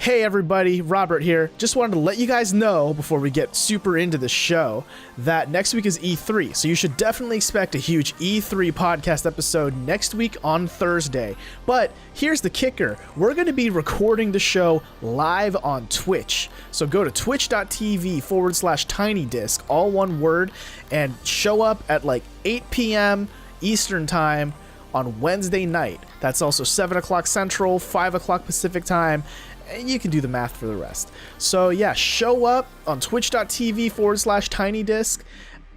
Hey everybody, Robert here. Just wanted to let you guys know before we get super into the show that next week is E3, so you should definitely expect a huge E3 podcast episode next week on Thursday. But here's the kicker. We're going to be recording the show live on Twitch. So go to twitch.tv/tinydisc, all one word, and show up at like 8 p.m. Eastern time on Wednesday night. That's also 7 o'clock Central, 5 o'clock Pacific time. And you can do the math for the rest. So yeah, show up on twitch.tv/tinydisc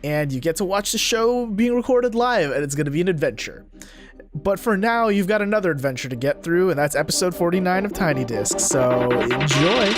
and you get to watch the show being recorded live, and it's going to be an adventure. But for now, you've got another adventure to get through, and that's episode 49 of Tiny Disc. So enjoy.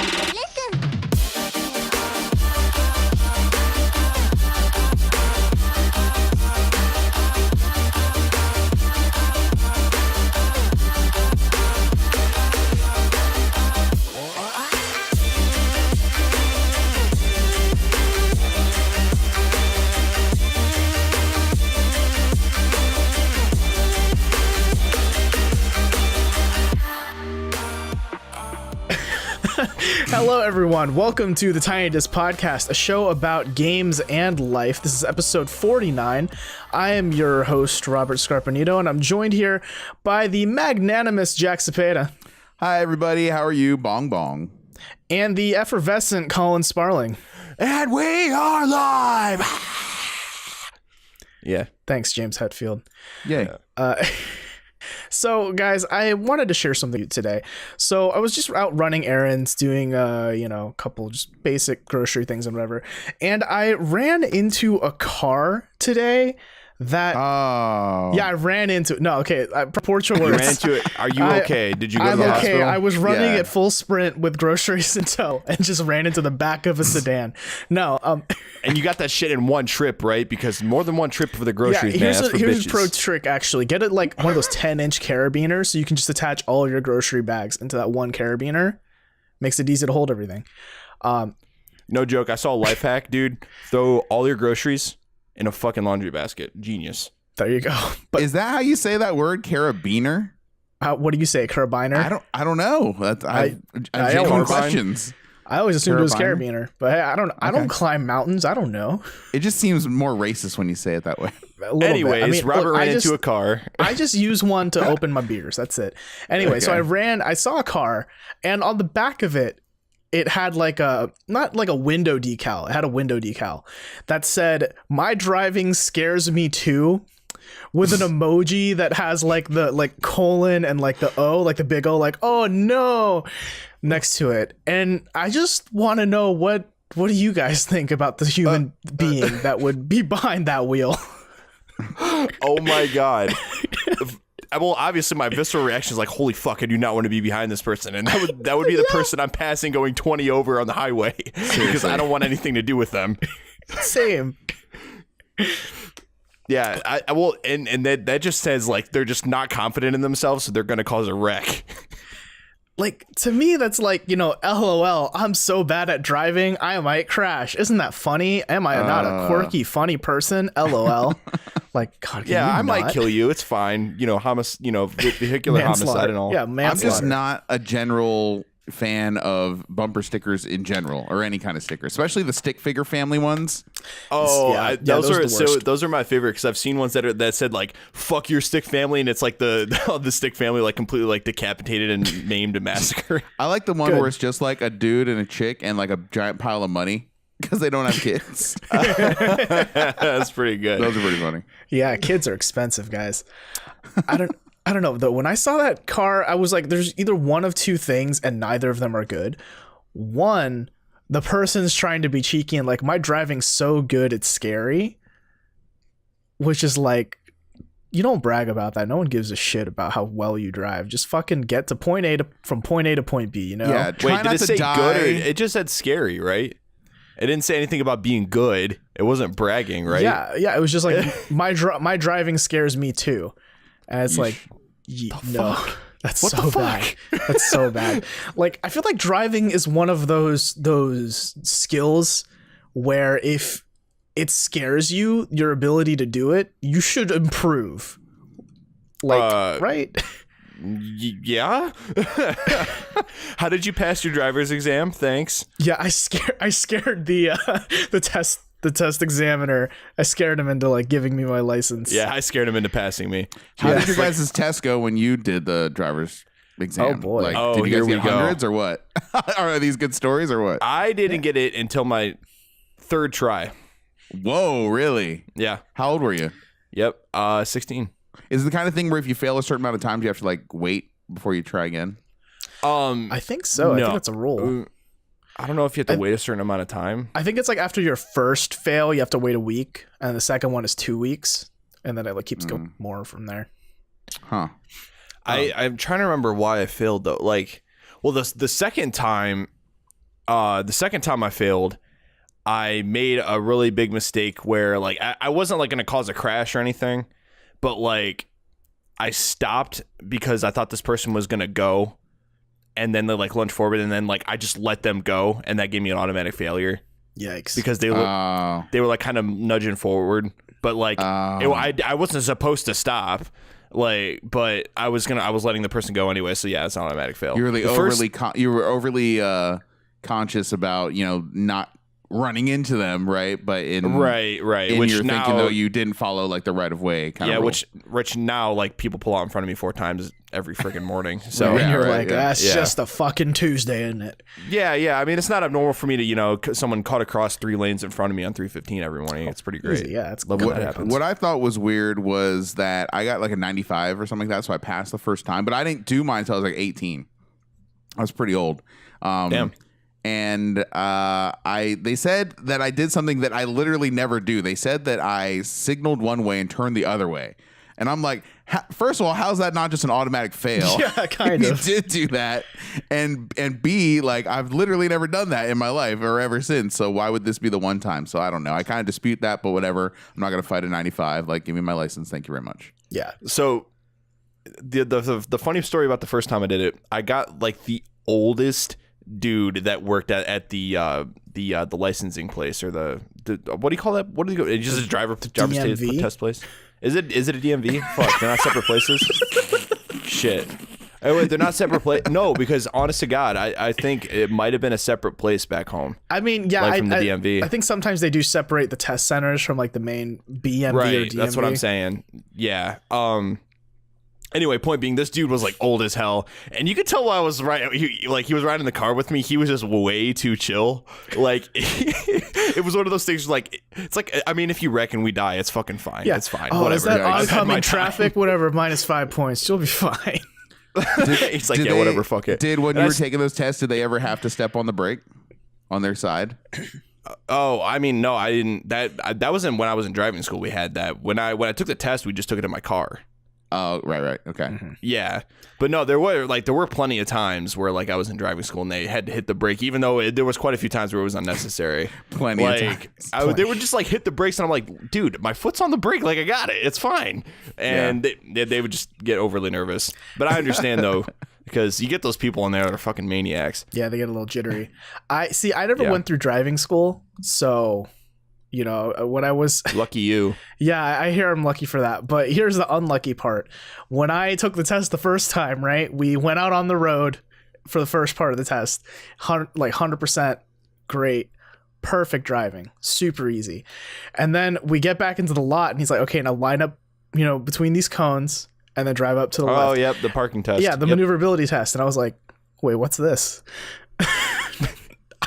Hello everyone, welcome to the Tiny Disc Podcast, a show about games and life. This is episode 49. I am your host, Robert Scarpanito, and I'm joined here by the magnanimous Jack Cepeda. Hi everybody, how are you? Bong bong. And the effervescent Collin Sparling. And we are live! Yeah. Thanks, James Hetfield. Yay. So, guys, I wanted to share something today. So, I was just out running errands, doing, a couple just basic grocery things and whatever. And I ran into a car today that... Oh. Yeah, I ran into... No, okay, proportional words. You ran into it. Are you okay? Did you go to the hospital? I was running at full sprint with groceries in tow and just ran into the back of a sedan. No, And you got that shit in one trip, right? Because more than one trip for the groceries, here's man. Here's a pro trick, actually. Get it like one of those 10-inch carabiners so you can just attach all of your grocery bags into that one carabiner. Makes it easy to hold everything. No joke. I saw a life hack, dude. Throw all your groceries in a fucking laundry basket. Genius. There you go. But is that how you say that word, carabiner? What do you say, carabiner? I don't know. I have questions. I always assumed it was carabiner, but hey, I don't climb mountains. I don't know. It just seems more racist when you say it that way. Anyways, Robert ran into a car. I just use one to open my beers. That's it. Anyway, So I saw a car, and on the back of it, it had not like a window decal. It had a window decal that said, "My driving scares me too," with an emoji that has like the colon and like the O, like the big O, like, "Oh no," next to it. And I just want to know what do you guys think about the human being that would be behind that wheel? Oh my God. Well, obviously my visceral reaction is like, holy fuck, I do not want to be behind this person. And that would be the person I'm passing going 20 over on the highway because I don't want anything to do with them. Same. Yeah, I will, and that just says like they're just not confident in themselves, so they're going to cause a wreck. Like, to me, that's like, LOL, I'm so bad at driving, I might crash. Isn't that funny? Am I not a quirky, funny person? LOL. Like, God, I might kill you. It's fine. Vehicular homicide and all. Yeah, manslaughter. I'm just not a general fan of bumper stickers in general, or any kind of sticker, especially the stick figure family ones. Those are my favorite because I've seen ones that said like "fuck your stick family" and it's like the stick family like completely like decapitated and maimed and massacred. I like the one where it's just like a dude and a chick and like a giant pile of money because they don't have kids. That's pretty good. Those are pretty funny. Yeah, kids are expensive, guys. I don't know though. When I saw that car, I was like, there's either one of two things and neither of them are good. One, the person's trying to be cheeky and like, my driving's so good it's scary. Which is like, you don't brag about that. No one gives a shit about how well you drive. Just fucking get to from point A to point B, Yeah, wait, did it say good or it just said scary, right? It didn't say anything about being good. It wasn't bragging, right? Yeah, it was just like, my driving scares me too. And it's like, no, that's so bad. That's so bad. Like, I feel like driving is one of those skills where if it scares you, your ability to do it, you should improve. Like, right? Yeah. How did you pass your driver's exam? Thanks. Yeah, I scared the test examiner. I scared him into like giving me my license. Yeah, I scared him into passing me. How did your guys' test go when you did the driver's exam? Oh, boy. Like, Oh, did you here guys we get go. hundreds or what? Are these good stories or what? I didn't get it until my third try. Whoa, really? Yeah. How old were you? Yep. 16. Is it the kind of thing where if you fail a certain amount of times, you have to like wait before you try again? I think so. I think that's a rule. I don't know if you have to wait a certain amount of time. I think it's like after your first fail, you have to wait a week, and the second one is 2 weeks, and then it like keeps going more from there. Huh. I'm trying to remember why I failed though. Like, well, the second time I failed, I made a really big mistake where like I wasn't like going to cause a crash or anything, but like I stopped because I thought this person was going to go, and then they like lunged forward, and then like I just let them go, and that gave me an automatic failure. Yikes! Because they were like kind of nudging forward, but like I wasn't supposed to stop. Like, but I was letting the person go anyway. So yeah, it's an automatic fail. You were overly conscious about not running into them, right? But right. Which you're thinking though you didn't follow like the right of way kind of rule. which now like people pull out in front of me 4 times every freaking morning. So and you're like, that's just a fucking Tuesday, isn't it? Yeah. I mean, it's not abnormal for me to someone cut across 3 lanes in front of me on 315 every morning. It's pretty great. Easy, yeah, it's love when that happens. What I thought was weird was that I got like a 95 or something like that, so I passed the first time, but I didn't do mine until I was like 18. I was pretty old. Damn. And they said that I did something that I literally never do. They said that I signaled one way and turned the other way. And I'm like, first of all, how's that not just an automatic fail? Yeah, kind of. You did do that. And B, like, I've literally never done that in my life or ever since. So why would this be the one time? So I don't know. I kind of dispute that, but whatever. I'm not going to fight a 95. Like, give me my license. Thank you very much. Yeah. So the funny story about the first time I did it, I got like the oldest dude that worked at the licensing place or the what do you call that? What do you go? It's just a driver's test place. Is it a DMV? Fuck, they're not separate places. Shit. Oh, wait, they're not separate place. No, because honest to God, I think it might have been a separate place back home. I mean, yeah, like from the DMV. I think sometimes they do separate the test centers from like the main BMV or DMV. That's what I'm saying. Yeah. Anyway, point being, this dude was like old as hell, and you could tell while I was he was riding in the car with me. He was just way too chill. Like it was one of those things. Like it's like, I mean, if you wreck and we die, it's fucking fine. Yeah, it's fine. Oh, whatever. Is that oncoming traffic? Whatever. -5 points. You'll be fine. He's like, whatever. Fuck it. When you were taking those tests, did they ever have to step on the brake on their side? Oh, I mean, no, I didn't. That wasn't when I was in driving school. We had that when I took the test. We just took it in my car. Oh, right. Okay. Mm-hmm. Yeah. But no, there were plenty of times where like I was in driving school and they had to hit the brake, even though there was quite a few times where it was unnecessary. Plenty of times. They would just like hit the brakes and I'm like, dude, my foot's on the brake. Like I got it. It's fine. And they would just get overly nervous. But I understand though, because you get those people in there that are fucking maniacs. Yeah, they get a little jittery. I never went through driving school. So, when I was lucky you. Yeah, I hear I'm lucky for that. But here's the unlucky part. When I took the test the first time, right, we went out on the road for the first part of the test, 100% great, perfect driving, super easy. And then we get back into the lot and he's like, okay, now line up, between these cones and then drive up to the left. Oh, yep, the parking test. Yeah, the maneuverability test. And I was like, wait, what's this?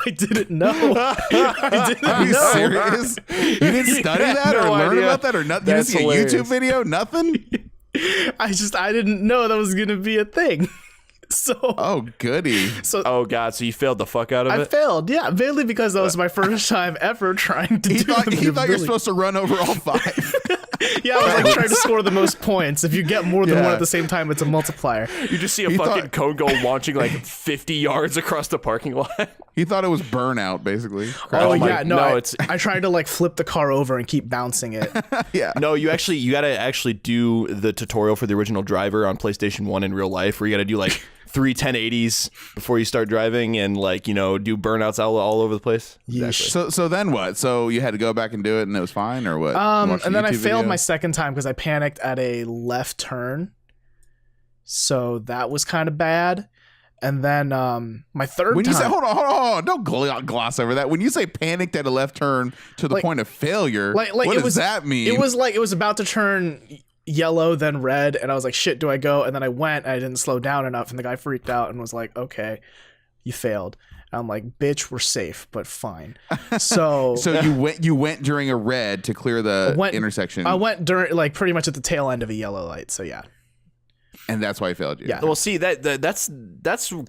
I didn't know. Are you serious? You didn't study that or learn about that or nothing? You didn't see a YouTube video? Nothing? I didn't know that was going to be a thing. So. Oh, goody. Oh, God. So you failed the fuck out of it? I failed, yeah. Mainly because that was my first time ever trying to do it. He thought you're supposed to run over all 5. Yeah, I was like trying to score the most points. If you get more than one at the same time, it's a multiplier. You just see a fucking cone go launching like 50 yards across the parking lot. He thought it was burnout, basically. I tried to like flip the car over and keep bouncing it. Yeah. No, you gotta actually do the tutorial for the original driver on PlayStation 1 in real life, where you gotta do like 3 1080s before you start driving and like do burnouts all over the place. Exactly. So then what? So you had to go back and do it and it was fine, or what? And then I failed my second time because I panicked at a left turn. So that was kind of bad. And then my third when you time, say hold on, don't gloss over that. When you say panicked at a left turn to the point of failure, what does that mean? It was about to turn yellow, then red, and I was like, shit, do I go? And then I went, and I didn't slow down enough, and the guy freaked out and was like, okay, you failed. And I'm like, bitch, we're safe, but fine. So you went during a red to clear the intersection. I went during like pretty much at the tail end of a yellow light. So yeah. And that's why I failed you. Yeah. Well, see, that's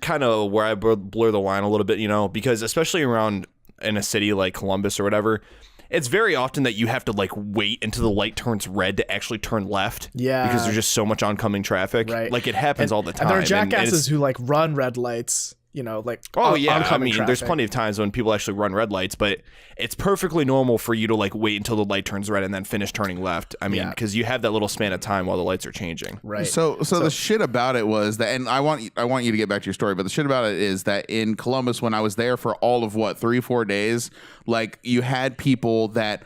kind of where I blur the line a little bit, because especially around in a city like Columbus or whatever, it's very often that you have to like wait until the light turns red to actually turn left. Yeah. Because there's just so much oncoming traffic. Right. Like it happens all the time. And there are jackasses who like run red lights. Like oncoming traffic. There's plenty of times when people actually run red lights, but it's perfectly normal for you to like wait until the light turns red and then finish turning left. I mean, because you have that little span of time while the lights are changing. Right. So the shit about it was that, and I want you to get back to your story, but the shit about it is that in Columbus, when I was there for all of 3-4 days, like you had people that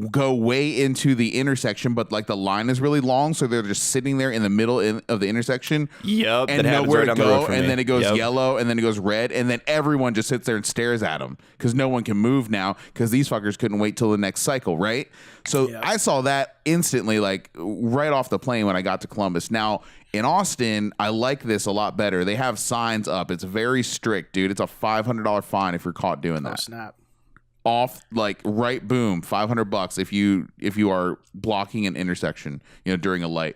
go way into the intersection, but like the line is really long, so they're just sitting there in the middle of the intersection. Yep, and nowhere to go, and then it goes yellow, and then it goes red, and then everyone just sits there and stares at them because no one can move now because these fuckers couldn't wait till the next cycle, right? So I saw that instantly, like right off the plane when I got to Columbus. Now in Austin, I like this a lot better. They have signs up. It's very strict, dude. It's a $500 fine if you're caught doing that. Snap. Off like right, boom, $500 if you are blocking an intersection, during a light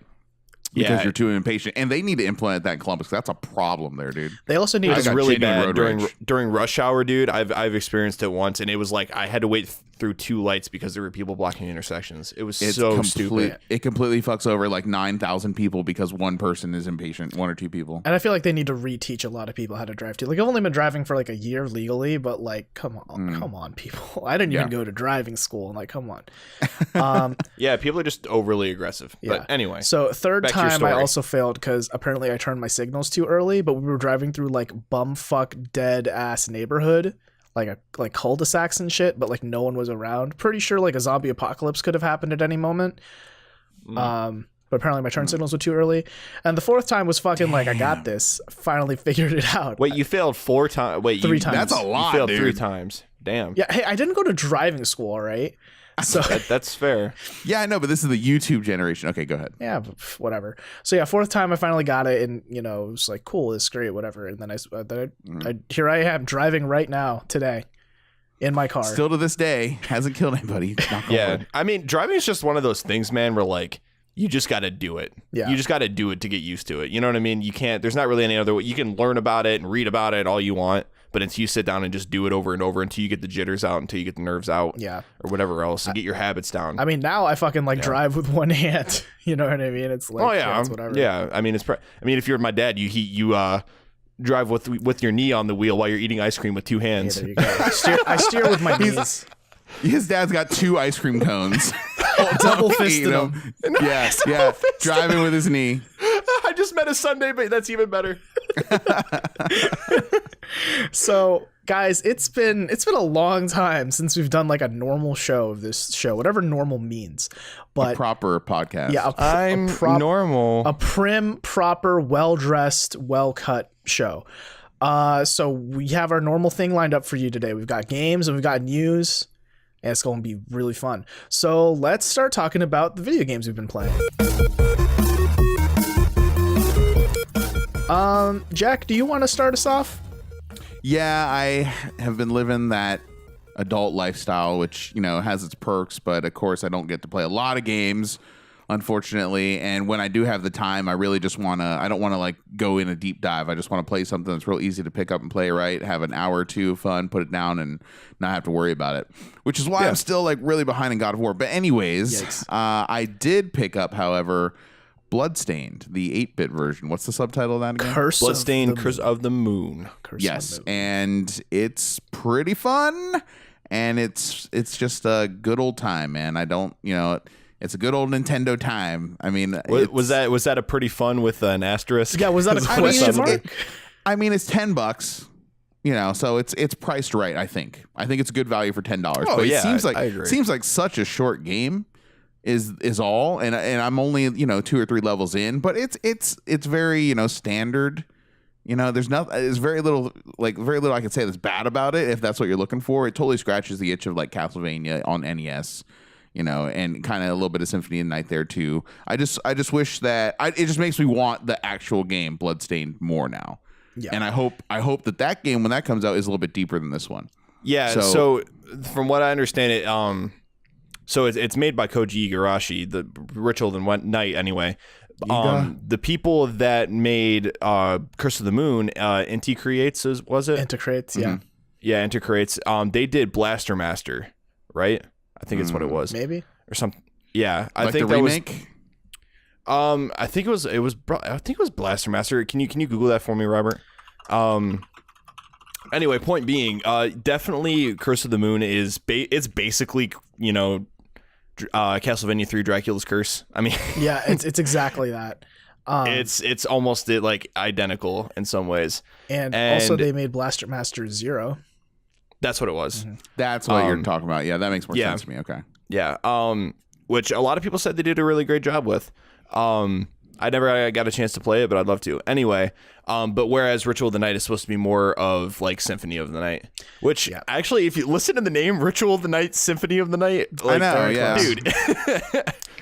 because you're too impatient. And they need to implement that in Columbus. That's a problem there, dude. They also need to really bad during rush hour, dude. I've experienced it once, and it was like I had to wait through 2 lights because there were people blocking intersections. It's so stupid. It completely fucks over like 9,000 people because one person is impatient, 1 or 2 people. And I feel like they need to reteach a lot of people how to drive too. Like I've only been driving for like a year legally, but like come on, people. I didn't even go to driving school. Like come on. People are just overly aggressive. Yeah. But anyway. So third time I also failed because apparently I turned my signals too early, but we were driving through like bumfuck dead ass neighborhood. Like cul-de-sacs and shit, but like no one was around. Pretty sure like a zombie apocalypse could have happened at any moment. But apparently my turn signals were too early. And the fourth time was fucking like I got this. Finally figured it out. Wait, you failed 4 times? Wait, 3 times. That's a lot. You failed dude. 3 times. Damn. Yeah. Hey, I didn't go to driving school, all right? So that's fair. Yeah, I know, but this is the YouTube generation. Okay, go ahead. Yeah, whatever. So yeah, fourth time I finally got it, and it was like cool, it's great, whatever. And then I here I am driving right now today. In my car. Still to this day, hasn't killed anybody. Yeah. I mean, driving is just one of those things, man, where like you just got to do it. Yeah. You just got to do it to get used to it. You know what I mean? You can't, there's not really any other way. You can learn about it and read about it all you want, but until you sit down and just do it over and over until you get the jitters out, until you get the nerves out. Yeah. Or whatever else and get your habits down. I mean, now I fucking drive with one hand. You know what I mean? It's like, it's whatever. Yeah. I mean, if you're my dad, you drive with your knee on the wheel while you're eating ice cream with 2 hands. Yeah, there you go. I steer with my knees. His dad's got 2 ice cream cones. Double fisted them. Yeah. Driving with his knee. I just met a Sunday, but that's even better. So, guys, it's been a long time since we've done like a normal show of this show, whatever normal means. But a proper podcast. Yeah, I'm normal. A prim, proper, well-dressed, well-cut show. So we have our normal thing lined up for you today. We've got games and we've got news, and it's going to be really fun. So let's start talking about the video games we've been playing. Jack, do you want to start us off? Yeah, I have been living that adult lifestyle, which, has its perks, but of course I don't get to play a lot of games, unfortunately. And when I do have the time, I really just I don't want to like go in a deep dive. I just want to play something that's real easy to pick up and play, right? Have an hour or 2 of fun, put it down, and not have to worry about it, which is why I'm still like really behind in God of War. But anyways, I did pick up, however, Bloodstained, the 8-bit version. What's the subtitle of that again? Bloodstained, Curse of the Moon. Yes, and it's pretty fun, and it's just a good old time, man. I don't, it's a good old Nintendo time. I mean, was that a pretty fun with an asterisk? Yeah, was that a question mark? I mean, it's $10. So it's priced right. I think it's a good value for $10. Oh, but yeah, it seems I agree. seems like such a short game. is all, and I'm only 2 or 3 levels in, but it's very standard. There's very little I can say that's bad about it if that's what you're looking for. It totally scratches the itch of like Castlevania on NES, and kind of a little bit of Symphony of the Night there too. I just wish that it just makes me want the actual game Bloodstained more now. Yeah. And I hope that game when that comes out is a little bit deeper than this one. Yeah. So from what I understand it, so it's made by Koji Igarashi, the Ritual of the Night anyway. The people that made Curse of the Moon, Inti Creates, was it? Inti Creates, yeah. Mm-hmm. Yeah, Inti Creates. They did Blaster Master, right? I think it's what it was. Maybe. Or something. Yeah, I like think the that remake? I think it was Blaster Master. Can you Google that for me, Robert? Anyway, point being, definitely Curse of the Moon is it's basically, Castlevania 3 Dracula's Curse. I mean, yeah, it's exactly that. It's almost like identical in some ways. And also they made Blaster Master 0. That's what it was. Mm-hmm. That's what you're talking about. Yeah, that makes more sense to me. Okay. Yeah. Which a lot of people said they did a really great job with. I never got a chance to play it, but I'd love to. Anyway, but whereas Ritual of the Night is supposed to be more of like Symphony of the Night, which actually, if you listen to the name Ritual of the Night, Symphony of the Night, like, I know, dude.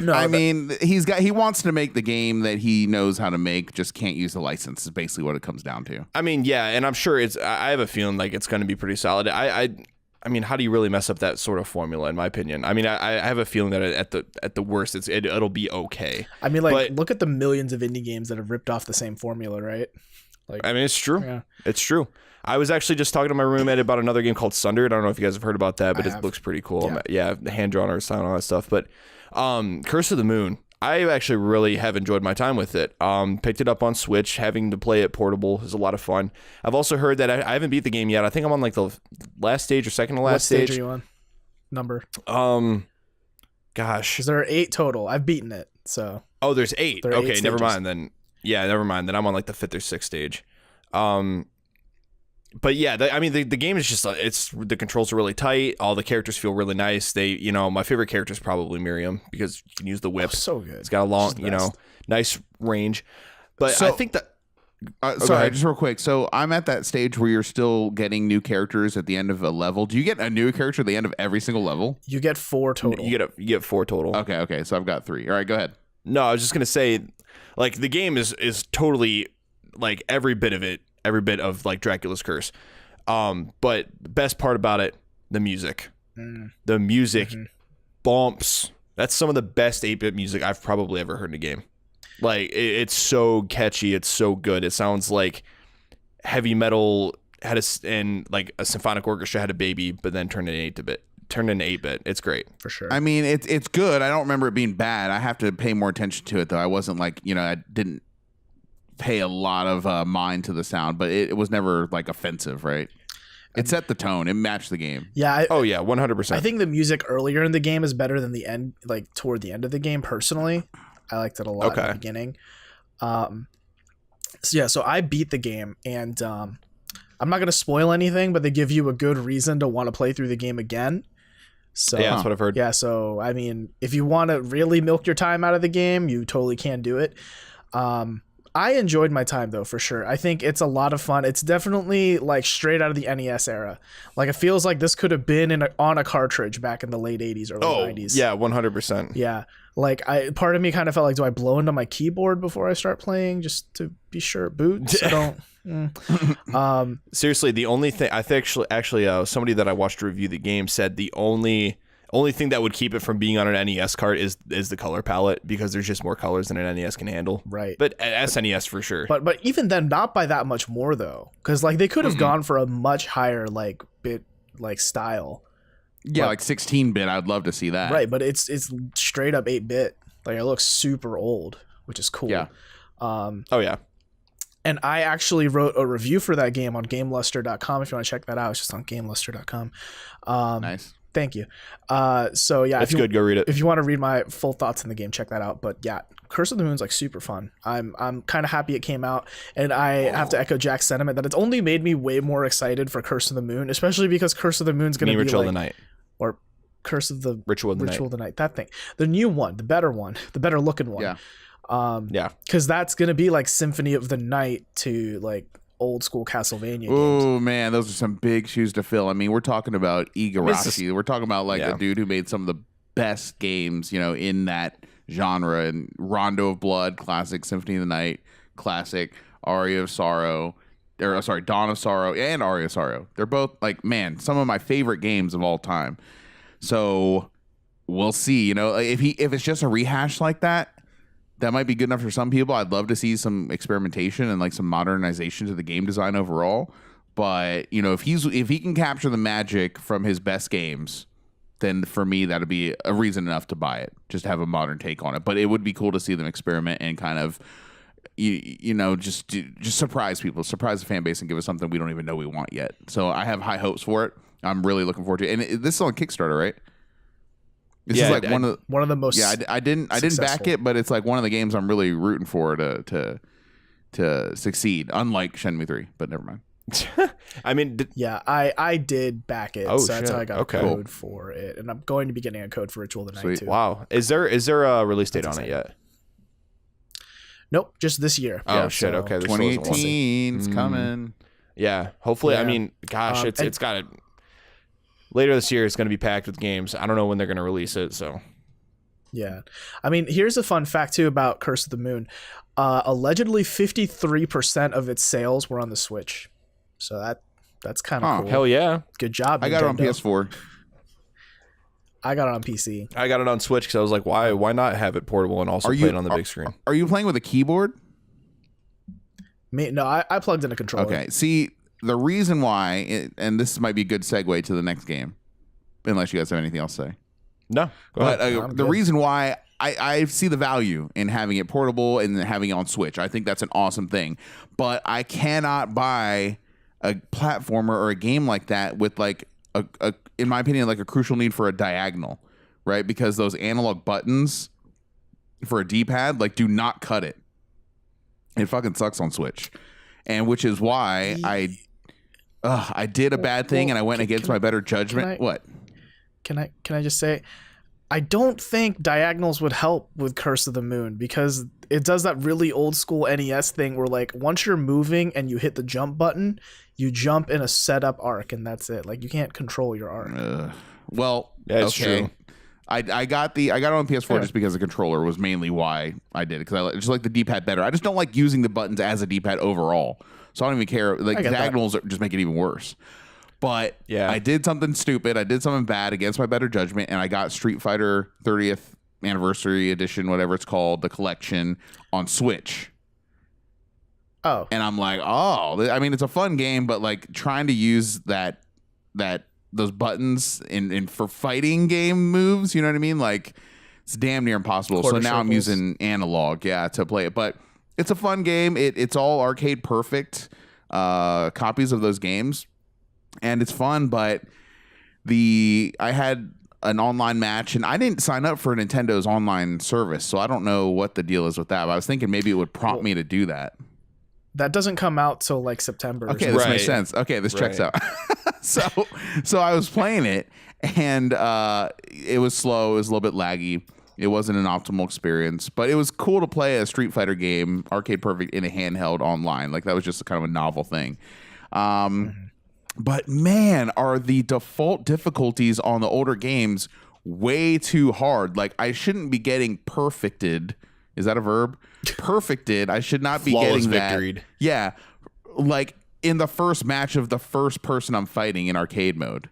No, I mean, he wants to make the game that he knows how to make, just can't use the license is basically what it comes down to. I mean, yeah, and I'm sure I have a feeling like it's going to be pretty solid. I mean, how do you really mess up that sort of formula? In my opinion, I mean, I have a feeling that at the worst, it'll be okay. I mean, look at the millions of indie games that have ripped off the same formula, right? I mean, it's true. Yeah. It's true. I was actually just talking to my roommate about another game called Sunder. I don't know if you guys have heard about that, but it looks pretty cool. Yeah, hand drawn art style and all that stuff. But Curse of the Moon, I actually really have enjoyed my time with it. Picked it up on Switch. Having to play it portable is a lot of fun. I've also heard that I haven't beat the game yet. I think I'm on like the last stage or second to last stage. What stage are you on? Number? Gosh. Because there are 8 total. I've beaten it, so. Oh, there's 8. There are 8 okay, never stages. mind then. Yeah, never mind. Then I'm on like the 5th or 6th stage. But yeah, I mean, the game is just, the controls are really tight. All the characters feel really nice. My favorite character is probably Miriam because you can use the whip. Oh, so good. It's got a long, nice range. But I think that. Sorry, just real quick. So I'm at that stage where you're still getting new characters at the end of a level. Do you get a new character at the end of every single level? You get 4 total. You get 4 total. Okay. So I've got 3. All right, go ahead. No, I was just gonna say, like, the game is totally like every bit of like Dracula's Curse. But the best part about it, the music. The music bumps. That's some of the best 8-bit music I've probably ever heard in a game. Like, it's so catchy. It's so good. It sounds like heavy metal and like a symphonic orchestra had a baby, but then turned into 8-bit. It's great. For sure. I mean, it's good. I don't remember it being bad. I have to pay more attention to it, though. I wasn't like, I didn't pay a lot of mind to the sound, but it was never like offensive, right? It set the tone. It matched the game. Yeah. 100%. I think the music earlier in the game is better than the end, like toward the end of the game. Personally, I liked it a lot in the beginning. So I beat the game, and I'm not going to spoil anything, but they give you a good reason to want to play through the game again. So yeah, that's what I've heard. Yeah. So I mean, if you want to really milk your time out of the game, you totally can do it. I enjoyed my time, though, for sure. I think it's a lot of fun. It's definitely like straight out of the NES era. Like, it feels like this could have been on a cartridge back in the late 80s, early 90s. Yeah, 100%. Yeah. Like, part of me kind of felt like, do I blow into my keyboard before I start playing just to be sure it boots? I don't. Seriously, the only thing I think actually somebody that I watched review the game said the only thing that would keep it from being on an NES cart is the color palette, because there's just more colors than an NES can handle. Right. But SNES for sure. But even then, not by that much more though, because like they could have gone for a much higher like bit like style. Yeah, like 16-bit. I'd love to see that. Right, but it's straight up 8-bit. Like, it looks super old, which is cool. Yeah. Oh yeah. And I actually wrote a review for that game on GameLuster.com. If you want to check that out, it's just on GameLuster.com. Nice. Thank you. So yeah, it's good. Go read it. If you want to read my full thoughts on the game, check that out. But yeah, Curse of the Moon's like super fun. I'm kind of happy it came out, and I have to echo Jack's sentiment that it's only made me way more excited for Curse of the Moon, especially because Curse of the Moon's going to be Ritual like, of the Night. or Curse of the Ritual of the Night. That thing, the new one, the better looking one. Yeah. Because that's gonna be like Symphony of the Night to like old school Castlevania games. Oh man, those are some big shoes to fill. I mean, we're talking about Igarashi. We're talking about like a dude who made some of the best games, in that genre. And Rondo of Blood, classic. Symphony of the Night, classic. Dawn of Sorrow, and Aria of Sorrow. They're both like, man, some of my favorite games of all time. So we'll see. If it's just a rehash like that, that might be good enough for some people. I'd love to see some experimentation and like some modernization to the game design overall. But if he can capture the magic from his best games, then for me that'd be a reason enough to buy it. Just to have a modern take on it. But it would be cool to see them experiment and kind of just surprise people, surprise the fan base, and give us something we don't even know we want yet. So I have high hopes for it. I'm really looking forward to it. And this is on Kickstarter, right? This is like one of the most. Yeah, I didn't back it, but it's like one of the games I'm really rooting for to succeed. Unlike Shenmue 3, but never mind. I mean, I did back it, so that's how I got a code for for it, and I'm going to be getting a code for Ritual of the Night too. Wow, is there a release date on it yet? Nope, just this year. Oh shit! So okay, 2018 is coming. Yeah, hopefully. Yeah. I mean, gosh, it's got to. Later this year, it's going to be packed with games. I don't know when they're going to release it. So, yeah, I mean, here's a fun fact too about Curse of the Moon. Allegedly, 53% of its sales were on the Switch. So that's kind of cool. Hell yeah! Good job. I got it on PS4. I got it on PC. I got it on Switch because I was like, why not have it portable and also play it on the big screen? Are you playing with a keyboard? No, I plugged in a controller. Okay, see, the reason why, and this might be a good segue to the next game, unless you guys have anything else to say. No, but the reason why I see the value in having it portable and having it on Switch. I think that's an awesome thing. But I cannot buy a platformer or a game like that with like a in my opinion, like a crucial need for a diagonal, right? Because those analog buttons for a D-pad like do not cut it. It fucking sucks on Switch, and which is why I did a bad thing and I went against my better judgment. What? Can I just say, I don't think diagonals would help with Curse of the Moon because it does that really old school NES thing where like once you're moving and you hit the jump button, you jump in a setup arc and that's it. Like you can't control your arc. Well, yeah, it's true. I got it on PS4 just because the controller was mainly why I did it, because I just like the D-pad better. I just don't like using the buttons as a D-pad overall, so I don't even care. Like diagonals just make it even worse. But yeah, I did something stupid. I did something bad against my better judgment, and I got Street Fighter 30th Anniversary Edition, whatever it's called, the collection on Switch. Oh, and I'm like, I mean, it's a fun game, but like trying to use those buttons in for fighting game moves, you know what I mean? Like it's damn near impossible. So now I'm using analog, to play it. But it's a fun game. It's all arcade perfect copies of those games, and it's fun. But I had an online match, and I didn't sign up for Nintendo's online service, so I don't know what the deal is with that. But I was thinking maybe it would prompt me to do that. That doesn't come out till like September. Okay, this makes sense. Okay, this checks out. So I was playing it, and it was slow. It was a little bit laggy. It wasn't an optimal experience, but it was cool to play a Street Fighter game, arcade perfect, in a handheld online. Like that was just kind of a novel thing. But man, are the default difficulties on the older games way too hard? Like I shouldn't be getting perfected. Is that a verb? Perfected. I should not be getting that. Victoried. Yeah. Like in the first match of the first person I'm fighting in arcade mode.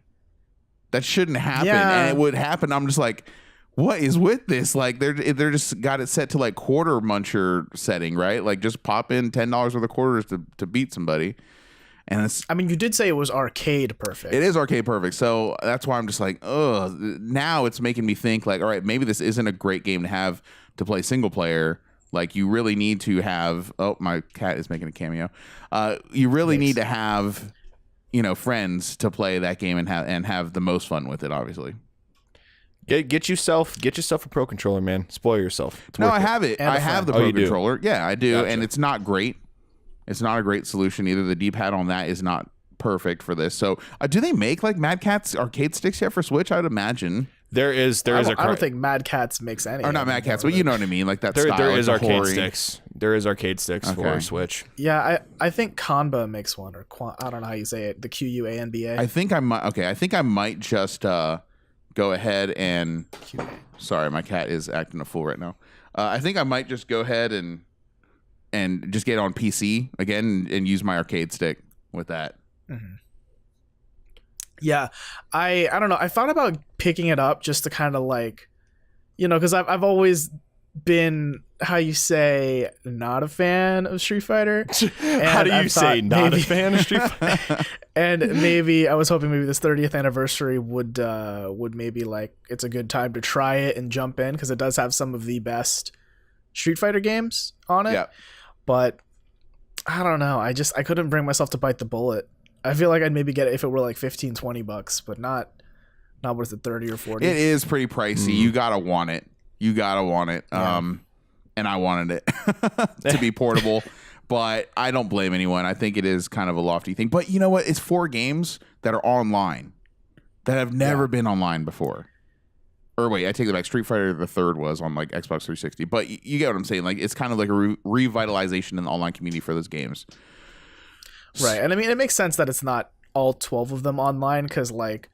That shouldn't happen. Yeah. And it would happen. I'm just like, what is with this? Like they're just got it set to like quarter muncher setting, right? Like just pop in $10 worth of quarters to beat somebody. And it's, I mean, you did say it was arcade perfect. It is arcade perfect. So that's why I'm just like, now it's making me think like, all right, maybe this isn't a great game to have to play single player. Like you really need to have, my cat is making a cameo. You really need to have, friends to play that game and have the most fun with it, obviously. Get yourself a pro controller, man. Spoil yourself. No, I have it. I have the pro controller. Yeah, I do. Gotcha. And it's not great. It's not a great solution either. The D-pad on that is not perfect for this. So do they make like Mad Catz arcade sticks yet for Switch? I would imagine. There is I don't think Mad Catz makes any. Or not Mad Catz, but you know what I mean, like that there style. is like the arcade hoary- sticks. There is arcade sticks for Switch. Yeah, I think Kanba makes one, or I don't know how you say it. The QUANBA. I think I might. Okay, I think I might just go ahead and. Sorry, my cat is acting a fool right now. I think I might just go ahead and just get on PC again and use my arcade stick with that. Mm-hmm. Yeah, I don't know. I thought about picking it up just to kind of like, because I've always been, how you say, not a fan of Street Fighter. How do you say not a fan of Street Fighter? And maybe I was hoping maybe this 30th anniversary would maybe like, it's a good time to try it and jump in, because it does have some of the best Street Fighter games on it. Yeah. But I don't know. I couldn't bring myself to bite the bullet. I feel like I'd maybe get it if it were like $15-$20, but not worth it 30 or 40. It is pretty pricey. You gotta want it. Yeah. And I wanted it to be portable, but I don't blame anyone. I think it is kind of a lofty thing. But you know what? It's 4 games that are online that have never been online before. Or wait, I take it back. Street Fighter the third was on like Xbox 360. But you get what I'm saying. Like, it's kind of like a revitalization in the online community for those games. Right. And I mean, it makes sense that it's not all 12 of them online, because like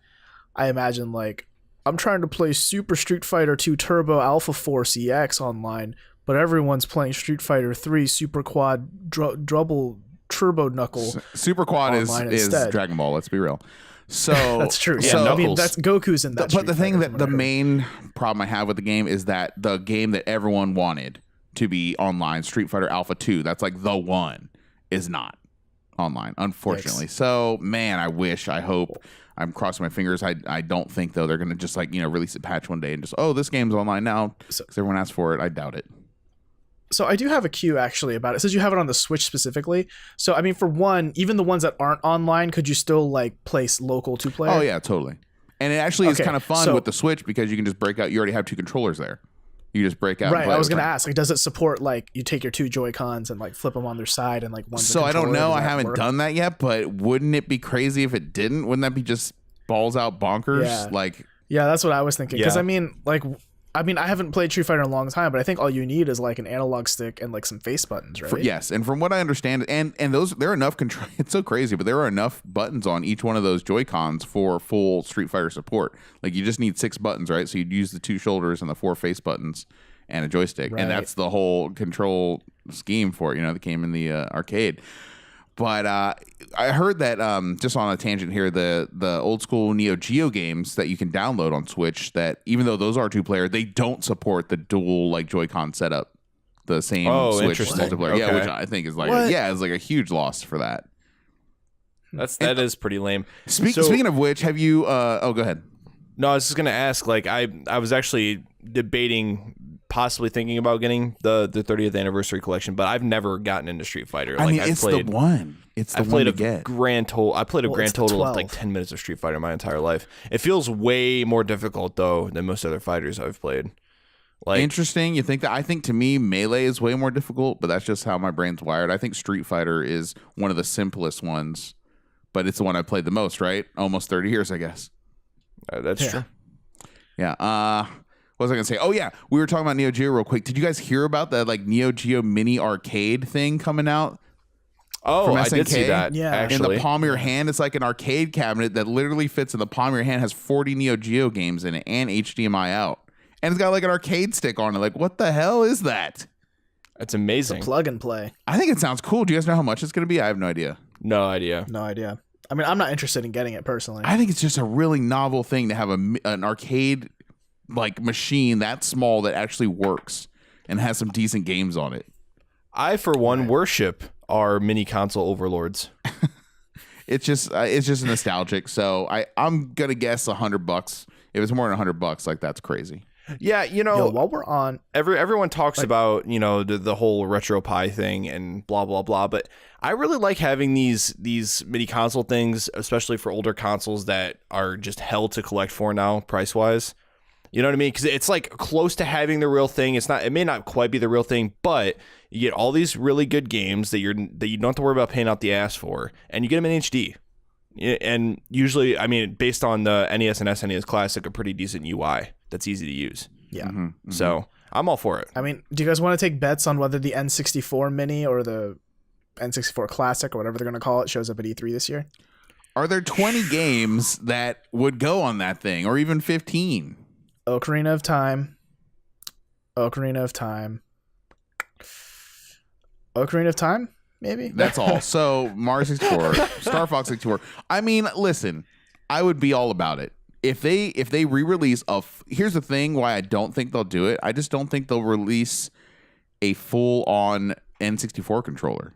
I imagine like I'm trying to play Super Street Fighter 2 Turbo Alpha Force EX online, but everyone's playing Street Fighter 3 Super Quad Double Turbo Knuckle. Super Quad is Dragon Ball, let's be real. So that's true. Yeah, so, I mean, that's Goku's in that. But the thing that the main problem I have with the game is that the game that everyone wanted to be online, Street Fighter Alpha 2, that's like the one, is not online, unfortunately. So man, I hope, I'm crossing my fingers. I don't think though they're gonna just like release a patch one day and just, oh, this game's online now because everyone asked for it. I doubt it. So I do have a queue actually about it. It says you have it on the Switch specifically. So I mean, for one, even the ones that aren't online, could you still like place local 2-player? Oh yeah, totally. And it actually is kind of fun with the Switch because you can just break out. You already have 2 controllers there. You just break out. Right. And play I was going to ask, like, does it support like you take your 2 Joy-Cons and like flip them on their side and like one? So I don't know. I haven't done that yet, but wouldn't it be crazy if it didn't? Wouldn't that be just balls out bonkers? Yeah. Yeah, that's what I was thinking. Because I mean, I haven't played Street Fighter in a long time, but I think all you need is like an analog stick and like some face buttons, right? Yes, and from what I understand, and those, there are enough control. It's so crazy, but there are enough buttons on each one of those Joy-Cons for full Street Fighter support. Like, you just need 6 buttons, right? So you'd use the 2 shoulders and the 4 face buttons and a joystick, and that's the whole control scheme for it. That came in the arcade. But I heard that, just on a tangent here, the old school Neo Geo games that you can download on Switch, that even though those are 2-player, they don't support the dual like Joy-Con setup, the same Switch multiplayer. Okay. Yeah, which I think is like it's like a huge loss for that. That is pretty lame. Speaking of which, have you? Go ahead. No, I was just gonna ask. Like, I was actually debating possibly thinking about getting the 30th anniversary collection, but I've never gotten into Street Fighter. Like, I mean, it's the one. It's the one to get. I played a grand total of like 10 minutes of Street Fighter my entire life. It feels way more difficult though than most other fighters I've played. Like, interesting. You think that? I think to me, Melee is way more difficult, but that's just how my brain's wired. I think Street Fighter is one of the simplest ones, but it's the one I played the most. Right, almost 30 years, I guess. That's true. Yeah. What was I gonna say? Oh yeah, we were talking about Neo Geo real quick. Did you guys hear about that like Neo Geo mini arcade thing coming out? Oh, I did see that. Yeah, actually. In the palm of your hand, it's like an arcade cabinet that literally fits in the palm of your hand. Has 40 Neo Geo games in it and HDMI out, and it's got like an arcade stick on it. Like, what the hell is that? That's amazing. It's a plug and play. I think it sounds cool. Do you guys know how much it's gonna be? I have no idea. No idea. No idea. I mean, I'm not interested in getting it personally. I think it's just a really novel thing to have an arcade like machine that small that actually works and has some decent games on it. I, for one, worship our mini console overlords. It's just nostalgic. So I'm gonna guess $100. If it's more than $100, like, that's crazy. Yeah, while we're on, everyone talks about the whole RetroPie thing and blah blah blah, but I really like having these mini console things, especially for older consoles that are just hell to collect for now, price wise. You know what I mean? Because it's like close to having the real thing. It may not quite be the real thing, but you get all these really good games that you don't have to worry about paying out the ass for, and you get them in HD. And usually, I mean, based on the NES and SNES Classic, a pretty decent UI that's easy to use. Yeah. So I'm all for it. I mean, do you guys want to take bets on whether the N64 Mini or the N64 Classic or whatever they're going to call it shows up at E3 this year? Are there 20 games that would go on that thing, or even 15? Ocarina of Time. Maybe? That's all. So Mario 64, Star Fox 64. I mean, listen, I would be all about it. If they re-release here's the thing why I don't think they'll do it. I just don't think they'll release a full-on N64 controller.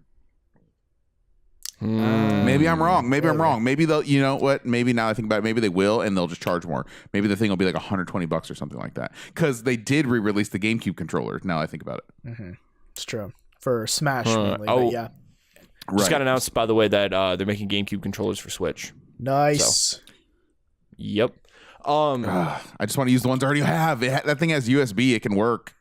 Maybe I'm wrong. Maybe they'll, you know what? Maybe now I think about it, maybe they will, and they'll just charge more. Maybe the thing will be like $120 or something like that. Because they did re-release the GameCube controller. Now I think about it. It's true. For Smash, mainly, but yeah. Just got announced, by the way, that they're making GameCube controllers for Switch. Nice. So, yep. I just want to use the ones I already have. That thing has USB. It can work.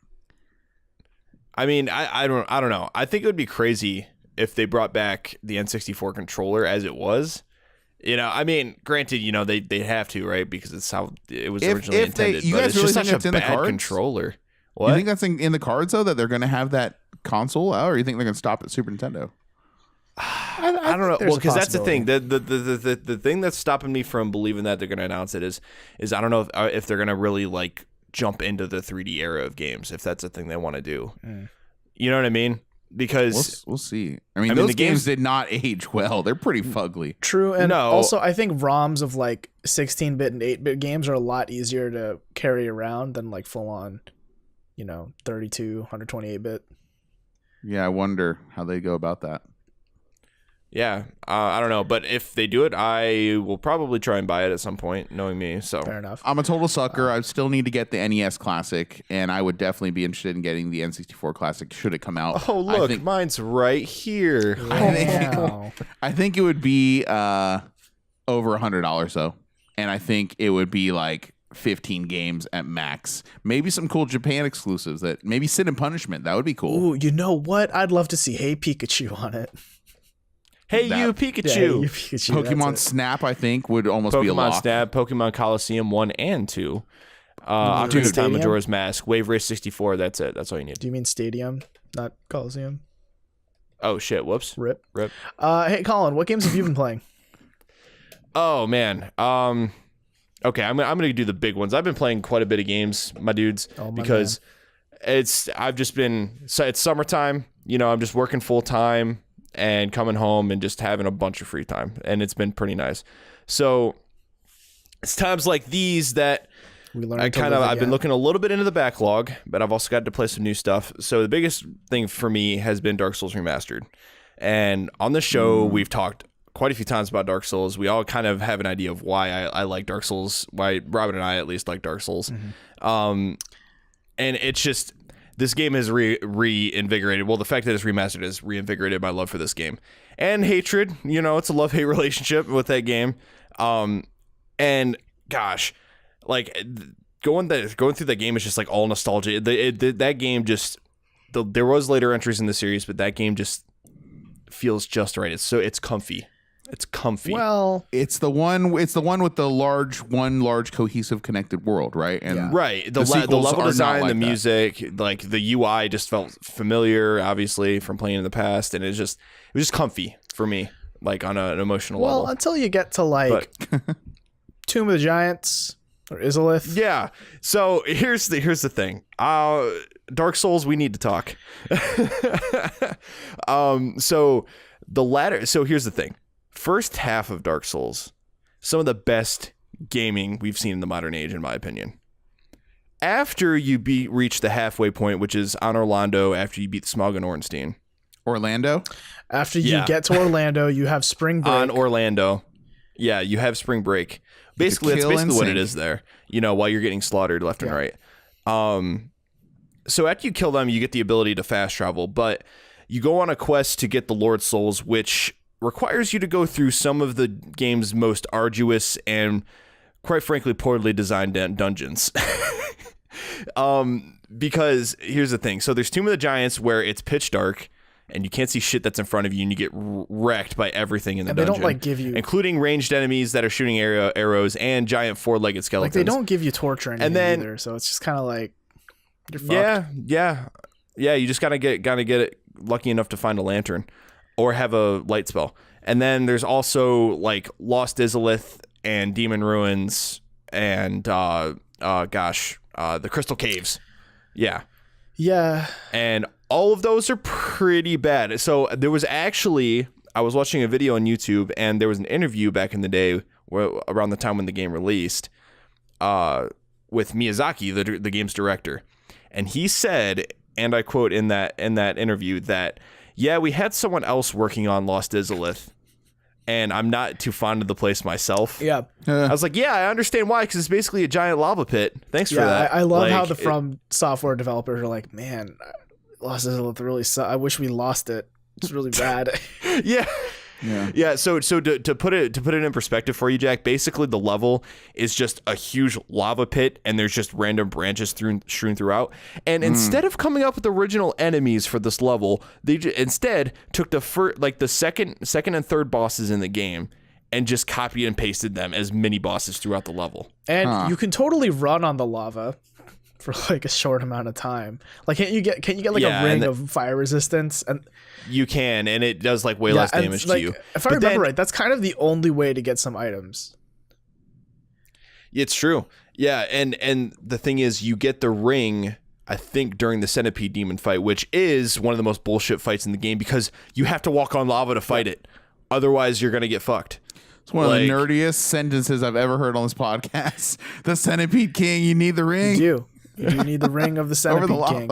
I mean, I don't know. I think it would be crazy if they brought back the N64 controller as it was. You know, I mean, granted, you know, they have to, right? Because it's how it was originally intended. You but guys it's really just think such that's a in the bad cards? controller. What? You think that's in the cards, though, that they're going to have that console out, or you think they're going to stop at Super Nintendo? I don't know. Well, because that's the thing. The thing that's stopping me from believing that they're going to announce it is I don't know if they're going to really like jump into the 3D era of games, if that's a thing they want to do. You know what I mean? Because we'll see. I mean, those games did not age well. They're pretty fugly. True, and also I think ROMs of like 16-bit and 8-bit games are a lot easier to carry around than like full-on, 32, 128-bit. Yeah, I wonder how they go about that. Yeah, I don't know, but if they do it, I will probably try and buy it at some point, knowing me. So fair enough. I'm a total sucker. I still need to get the NES Classic, and I would definitely be interested in getting the N64 Classic should it come out. Oh, look, mine's right here. I think it would be over $100 though, and I think it would be like 15 games at max. Maybe some cool Japan exclusives. That maybe Sin and Punishment. That would be cool. Ooh, you know what? I'd love to see Hey Pikachu on it. Hey, you Pikachu. Pokemon Snap, I think, would almost be a lock. Pokemon Snap, Pokemon Coliseum 1 and 2. Ocarina of Time, Majora's Mask, Wave Race 64. That's it. That's all you need. Do you mean Stadium, not Coliseum? Oh, shit. Whoops. Rip. Hey, Collin, what games have you been playing? Oh, man. Okay, I'm gonna do the big ones. I've been playing quite a bit of games, my dudes, because it's summertime. I'm just working full time and coming home and just having a bunch of free time, and it's been pretty nice. So it's times like these that I've been looking a little bit into the backlog, but I've also got to play some new stuff. So the biggest thing for me has been Dark Souls Remastered, and on the show we've talked quite a few times about Dark Souls. We all kind of have an idea of why I like Dark Souls, why Robin and I at least like Dark Souls. And it's just, this game has reinvigorated. Well, the fact that it's remastered has reinvigorated my love for this game. And hatred, it's a love-hate relationship with that game. And gosh, like going through that game is just like all nostalgia. That game just, there was later entries in the series, but that game just feels just right. It's comfy. It's comfy. Well, it's the one with the large cohesive connected world, right? And right. The level design, like the music, like the UI just felt familiar, obviously from playing in the past, and it was just comfy for me, like on an emotional level. Well, until you get to Tomb of the Giants or Izalith. Yeah. So here's the thing. Dark Souls, we need to talk. So here's the thing. First half of Dark Souls, some of the best gaming we've seen in the modern age, in my opinion. After you reach the halfway point, which is on Orlando, after you beat Smaug and Ornstein. Orlando? After you get to Orlando, you have Spring Break. On Orlando. Yeah, you have Spring Break. Basically, that's basically what it is there, while you're getting slaughtered left and right. So after you kill them, you get the ability to fast travel, but you go on a quest to get the Lord Souls, which requires you to go through some of the game's most arduous and, quite frankly, poorly designed dungeons. Because here's the thing. So there's Tomb of the Giants where it's pitch dark and you can't see shit that's in front of you, and you get wrecked by everything in the dungeon. They don't like give you, including ranged enemies that are shooting arrows and giant 4-legged skeletons. Like they don't give you torch or anything either, so it's just kind of like you're fucked. Yeah. You just gotta get it lucky enough to find a lantern, or have a light spell. And then there's also like Lost Izalith and Demon Ruins and the Crystal Caves. Yeah. And all of those are pretty bad. So there was actually, I was watching a video on YouTube, and there was an interview back in the day around the time when the game released with Miyazaki, the game's director. And he said, and I quote in that interview, that, yeah, we had someone else working on Lost Izalith, and I'm not too fond of the place myself. Yeah. I was like, yeah, I understand why, because it's basically a giant lava pit. Thanks for that. I love how the From Software developers are like, man, Lost Izalith really sucks. I wish we lost it. It's really bad. Yeah. So to put it in perspective for you, Jack, basically the level is just a huge lava pit, and there's just random branches strewn throughout. And instead of coming up with original enemies for this level, they instead took the second and third bosses in the game and just copied and pasted them as mini bosses throughout the level. And you can totally run on the lava for like a short amount of time. Like, can't you get like a ring of fire resistance? And you can, and it does like way less damage to you. If I remember right, that's kind of the only way to get some items. It's true. Yeah, and the thing is, you get the ring, I think, during the Centipede Demon fight, which is one of the most bullshit fights in the game, because you have to walk on lava to fight it. Otherwise, you're gonna get fucked. It's one of the nerdiest sentences I've ever heard on this podcast. The Centipede King, you need the ring. You do need the ring of the Centipede King.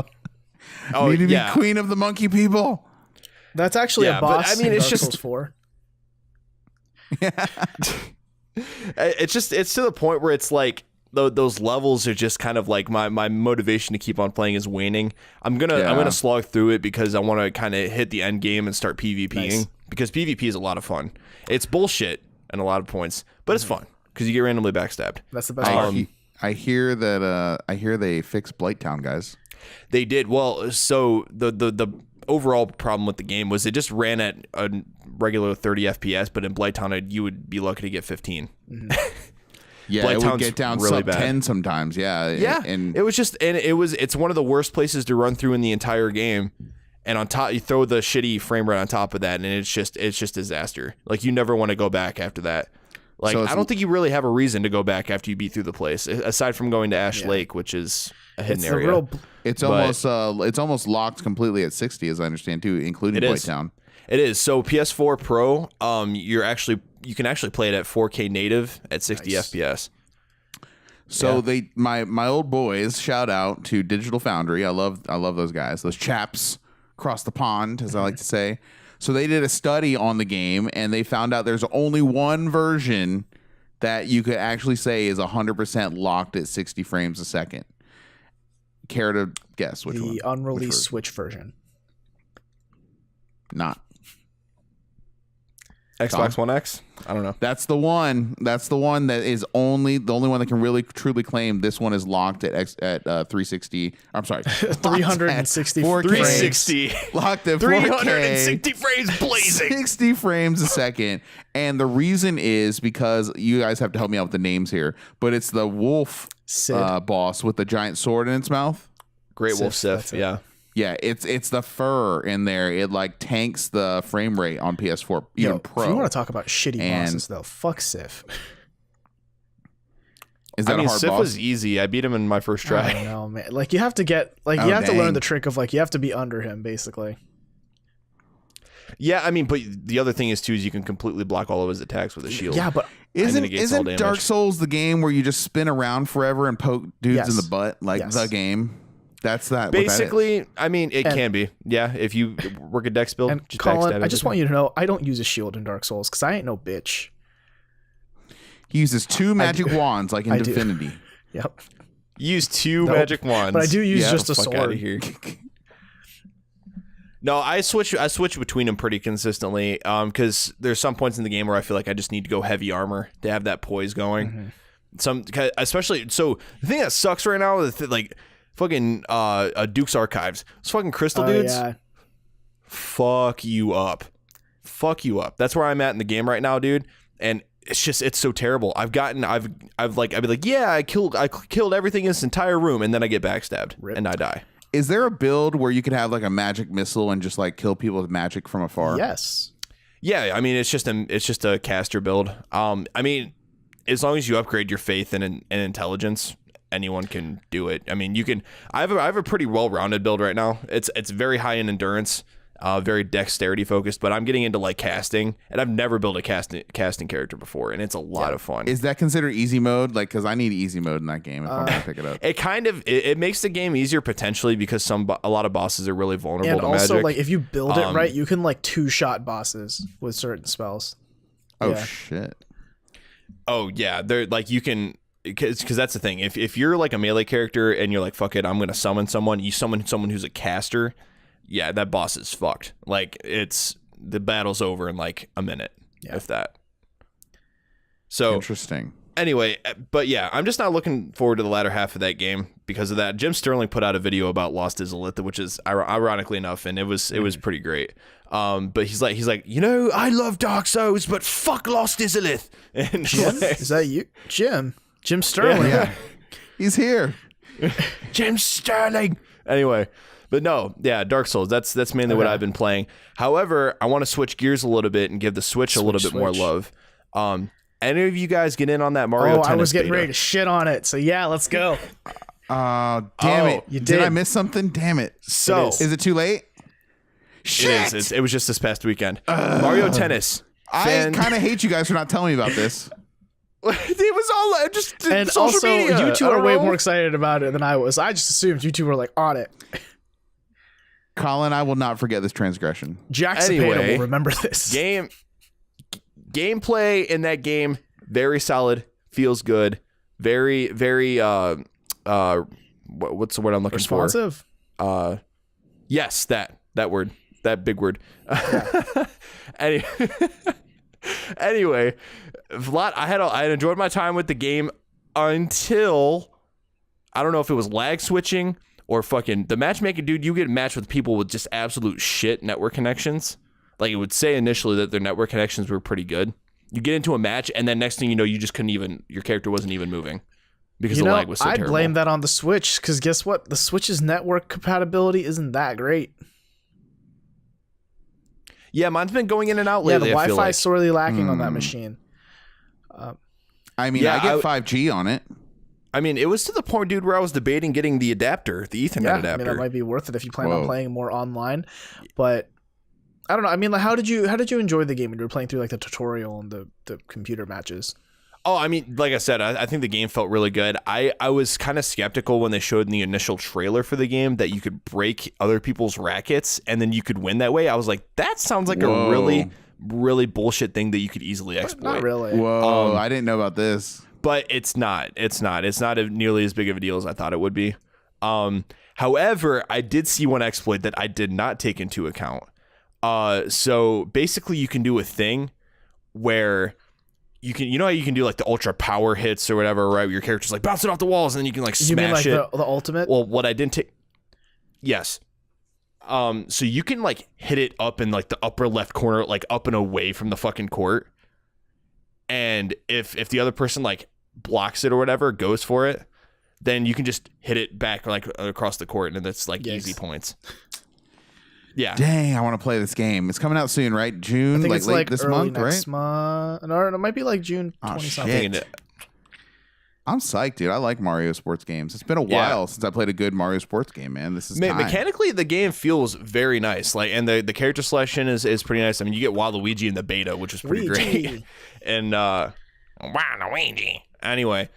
Oh, you need to be queen of the monkey people. That's actually a boss. I mean, it's Dark Souls 4. It's to the point where it's like those levels are just kind of like my motivation to keep on playing is waning. I'm gonna slog through it because I want to kind of hit the end game and start PvPing, because PvP is a lot of fun. It's bullshit at a lot of points, but it's fun because you get randomly backstabbed. That's the best part. I hear that they fixed Blighttown, guys. They did. Well, so the overall problem with the game was it just ran at a regular 30 FPS, but in Blighttown you would be lucky to get 15. Yeah, it would get down really sub bad. 10 sometimes. Yeah, and it's one of the worst places to run through in the entire game. And on top, you throw the shitty frame rate on top of that, and it's just disaster. Like, you never want to go back after that. Like, I don't think you really have a reason to go back after you beat through the place, aside from going to Ash Lake, which is a hidden area. It's almost locked completely at 60, as I understand too, including Blighttown. It is. So PS4 Pro, you can actually play it at 4K native at 60 FPS. So my old boys, shout out to Digital Foundry. I love those guys, those chaps across the pond, as I like to say. So they did a study on the game, and they found out there's only one version that you could actually say is 100% locked at 60 frames a second. Care to guess which one? The unreleased Switch version. Not. Xbox One X? I don't know. That's the one. That's the one that is the only one that can really truly claim this one is locked at 360. I'm sorry, 360 360. Locked at 360 frames blazing. 60 frames a second. And the reason is because you guys have to help me out with the names here, but it's the wolf boss with the giant sword in its mouth. Great Wolf Sith, yeah. Yeah, it's the fur in there. It like tanks the frame rate on PS4, even Pro. If you want to talk about shitty bosses, though, fuck Sif. Is that a hard Sif boss? was easy. I beat him in my first try. I don't know, man. Like, you have to get you have to learn the trick of you have to be under him, basically. Yeah, I mean, but the other thing is too is you can completely block all of his attacks with a shield. Yeah, but isn't Dark Souls the game where you just spin around forever and poke dudes in the butt the game? That's that. Basically, I mean, it can be. Yeah, if you work a dex build. And Collin, I just want you to know, I don't use a shield in Dark Souls because I ain't no bitch. He uses 2 magic wands like in Divinity. Yep. You use 2 magic wands. But I do use just a sword. Out of here. No, I switch between them pretty consistently because there's some points in the game where I feel like I just need to go heavy armor to have that poise going. Especially, so the thing that sucks right now is fucking Duke's Archives. Those fucking crystal dudes. Yeah. fuck you up. Fuck you up. That's where I'm at in the game right now, dude. And it's so terrible. I'd be like, yeah, I killed everything in this entire room, and then I get backstabbed and I die. Is there a build where you could have like a magic missile and just like kill people with magic from afar? Yes. Yeah, I mean it's just a caster build. I mean, as long as you upgrade your faith and intelligence, anyone can do it. I mean, you can. I have a pretty well-rounded build right now. It's very high in endurance, very dexterity focused. But I'm getting into like casting, and I've never built a casting character before, and it's a lot of fun. Is that considered easy mode? Like, because I need easy mode in that game if I'm gonna pick it up. It kind of it makes the game easier potentially because a lot of bosses are really vulnerable to also, magic. like if you build it right, you can like 2-shot bosses with certain spells. Oh shit. Oh yeah, they're like you can. Because that's the thing. If you're like a melee character and you're like, fuck it, I'm going to summon someone, you summon someone who's a caster, yeah, that boss is fucked. Like, the battle's over in like a minute, if that. So interesting. Anyway, but yeah, I'm just not looking forward to the latter half of that game because of that. Jim Sterling put out a video about Lost Izalith, which is ironically enough, and it was pretty great. But he's like, you know, I love Dark Souls, but fuck Lost Izalith. And Jim, is that you, Jim Sterling? Yeah. He's here. Jim Sterling. Anyway, but no, yeah, Dark Souls. That's mainly what I've been playing. However, I want to switch gears a little bit and give the Switch a little bit more love. Any of you guys get in on that Mario Tennis I was getting beta? ready to shit on it. So yeah, let's go. Damn it. You did I miss something? Damn it. So is it too late? Shit. It is. It was just this past weekend. Mario Tennis. I kind of hate you guys for not telling me about this. It was all just and social also, media. you two are way more excited about it than I was. I just assumed you two were like on it. Collin, I will not forget this transgression. Jack Cepeda will remember this. Gameplay in that game, very solid, feels good, very, very what's the word I'm looking responsive? For? Yes, that word, that big word. Yeah. Anyway, Vlad, I had enjoyed my time with the game until I don't know if it was lag switching or fucking the matchmaking, dude. You get matched with people with just absolute shit network connections. Like it would say initially that their network connections were pretty good. You get into a match, and then next thing you know, you just couldn't even. Your character wasn't even moving because the lag was so terrible. I'd blame that on the Switch because guess what? The Switch's network compatibility isn't that great. Yeah, mine's been going in and out lately. Yeah, the Wi-Fi is sorely lacking on that machine. I mean, I get 5G on it. I mean, it was to the point, dude, where I was debating getting the adapter, the Ethernet adapter. I mean, that might be worth it if you plan on playing more online. But I don't know. I mean, like, how did you enjoy the game when you were playing through like the tutorial and the computer matches? Oh, I mean, like I said, I think the game felt really good. I was kind of skeptical when they showed in the initial trailer for the game that you could break other people's rackets and then you could win that way. I was like, that sounds like a really, really bullshit thing that you could easily exploit. Not really. Whoa, I didn't know about this. But it's not. It's not nearly as big of a deal as I thought it would be. However, I did see one exploit that I did not take into account. So basically, you can do a thing where you know how you can do like the ultra power hits or whatever, right? Where your character's like bouncing off the walls and then you can like smash it. You mean like it. The ultimate? Well, what I didn't take. Yes. So you can like hit it up in like the upper left corner, like up and away from the fucking court. And if the other person like blocks it or whatever, goes for it, then you can just hit it back like across the court, and that's like easy points. Yeah. Dang, I want to play this game. It's coming out soon, right? June, I think like it's late like this early month, next right? month. No, it might be like June 20-something. I'm psyched, dude. I like Mario sports games. It's been a while since I played a good Mario sports game, man. This is time. Mechanically, the game feels very nice. Like, and the character selection is pretty nice. I mean, you get Waluigi in the beta, which is pretty great. And Waluigi. Anyway,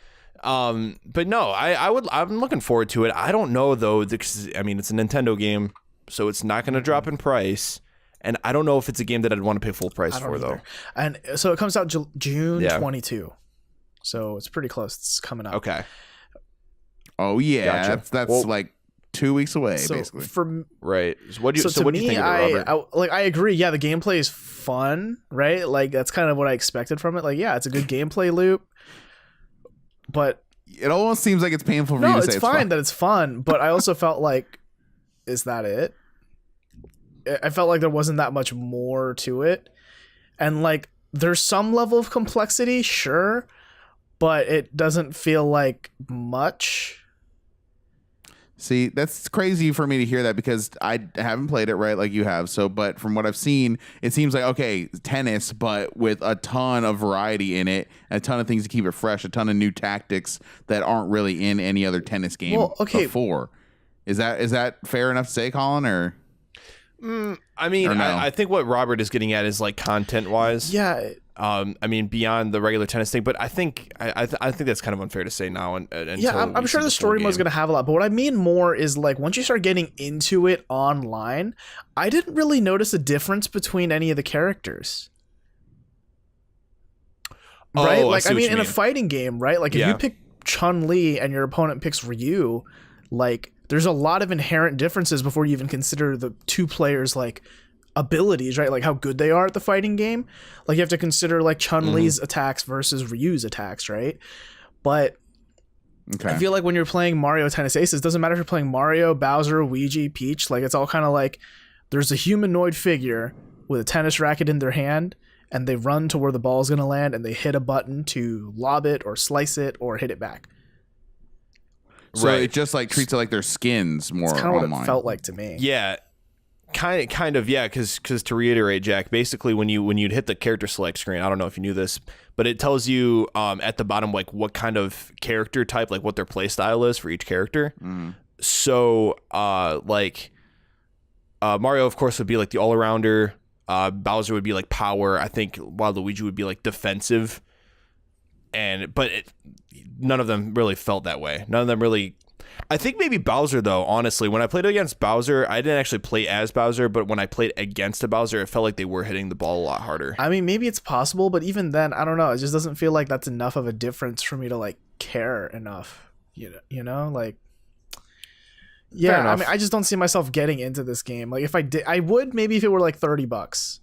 but no, I'm looking forward to it. I don't know though, because I mean, it's a Nintendo game, so it's not going to drop in price. And I don't know if it's a game that I'd want to pay full price for though. And so it comes out June 22. So it's pretty close. It's coming up. Okay. Oh yeah, Gotcha. that's like 2 weeks away, basically. Right. So what do you think of it, Robert? I agree. Yeah, the gameplay is fun, right? Like that's kind of what I expected from it. Like, yeah, it's a good gameplay loop. But it almost seems like it's painful for you to say it's fine that it's fun. But I also felt like, is that it? I felt like there wasn't that much more to it. And like there's some level of complexity, sure, but it doesn't feel like much. See, that's crazy for me to hear that because I haven't played it, right, like you have. So, but from what I've seen, it seems like, okay, tennis, but with a ton of variety in it, a ton of things to keep it fresh, a ton of new tactics that aren't really in any other tennis game before. Is that fair enough to say, Collin, or? I mean, I think what Robert is getting at is like content-wise. Yeah. I mean, beyond the regular tennis thing, but I think that's kind of unfair to say now. I'm sure the story mode is going to have a lot, but what I mean more is like once you start getting into it online, I didn't really notice a difference between any of the characters. Right? Like, I mean, in a fighting game, right? Like if you pick Chun-Li and your opponent picks Ryu, like there's a lot of inherent differences before you even consider the two players like abilities, right? Like how good they are at the fighting game. Like you have to consider like Chun-Li's attacks versus Ryu's attacks, right? But I feel like when you're playing Mario Tennis Aces, it doesn't matter if you're playing Mario, Bowser, Luigi, Peach, like it's all kind of like there's a humanoid figure with a tennis racket in their hand and they run to where the ball's going to land and they hit a button to lob it or slice it or hit it back. So it just like treats it like their skins more. That's kind of what it felt like to me. Yeah. Kind of, yeah, because to reiterate, Jack, basically when you'd hit the character select screen, I don't know if you knew this, but it tells you at the bottom like what kind of character type, like what their play style is for each character. So like Mario, of course, would be like the all-arounder. Bowser would be like power. I think while Luigi would be like defensive. But none of them really felt that way. None of them really. I think maybe Bowser, though, honestly, when I played against Bowser, I didn't actually play as Bowser, but when I played against a Bowser, it felt like they were hitting the ball a lot harder. I mean, maybe it's possible, but even then, I don't know. It just doesn't feel like that's enough of a difference for me to like care enough. You know, like. Yeah, I mean, I just don't see myself getting into this game. Like, if I did, I would maybe if it were like $30,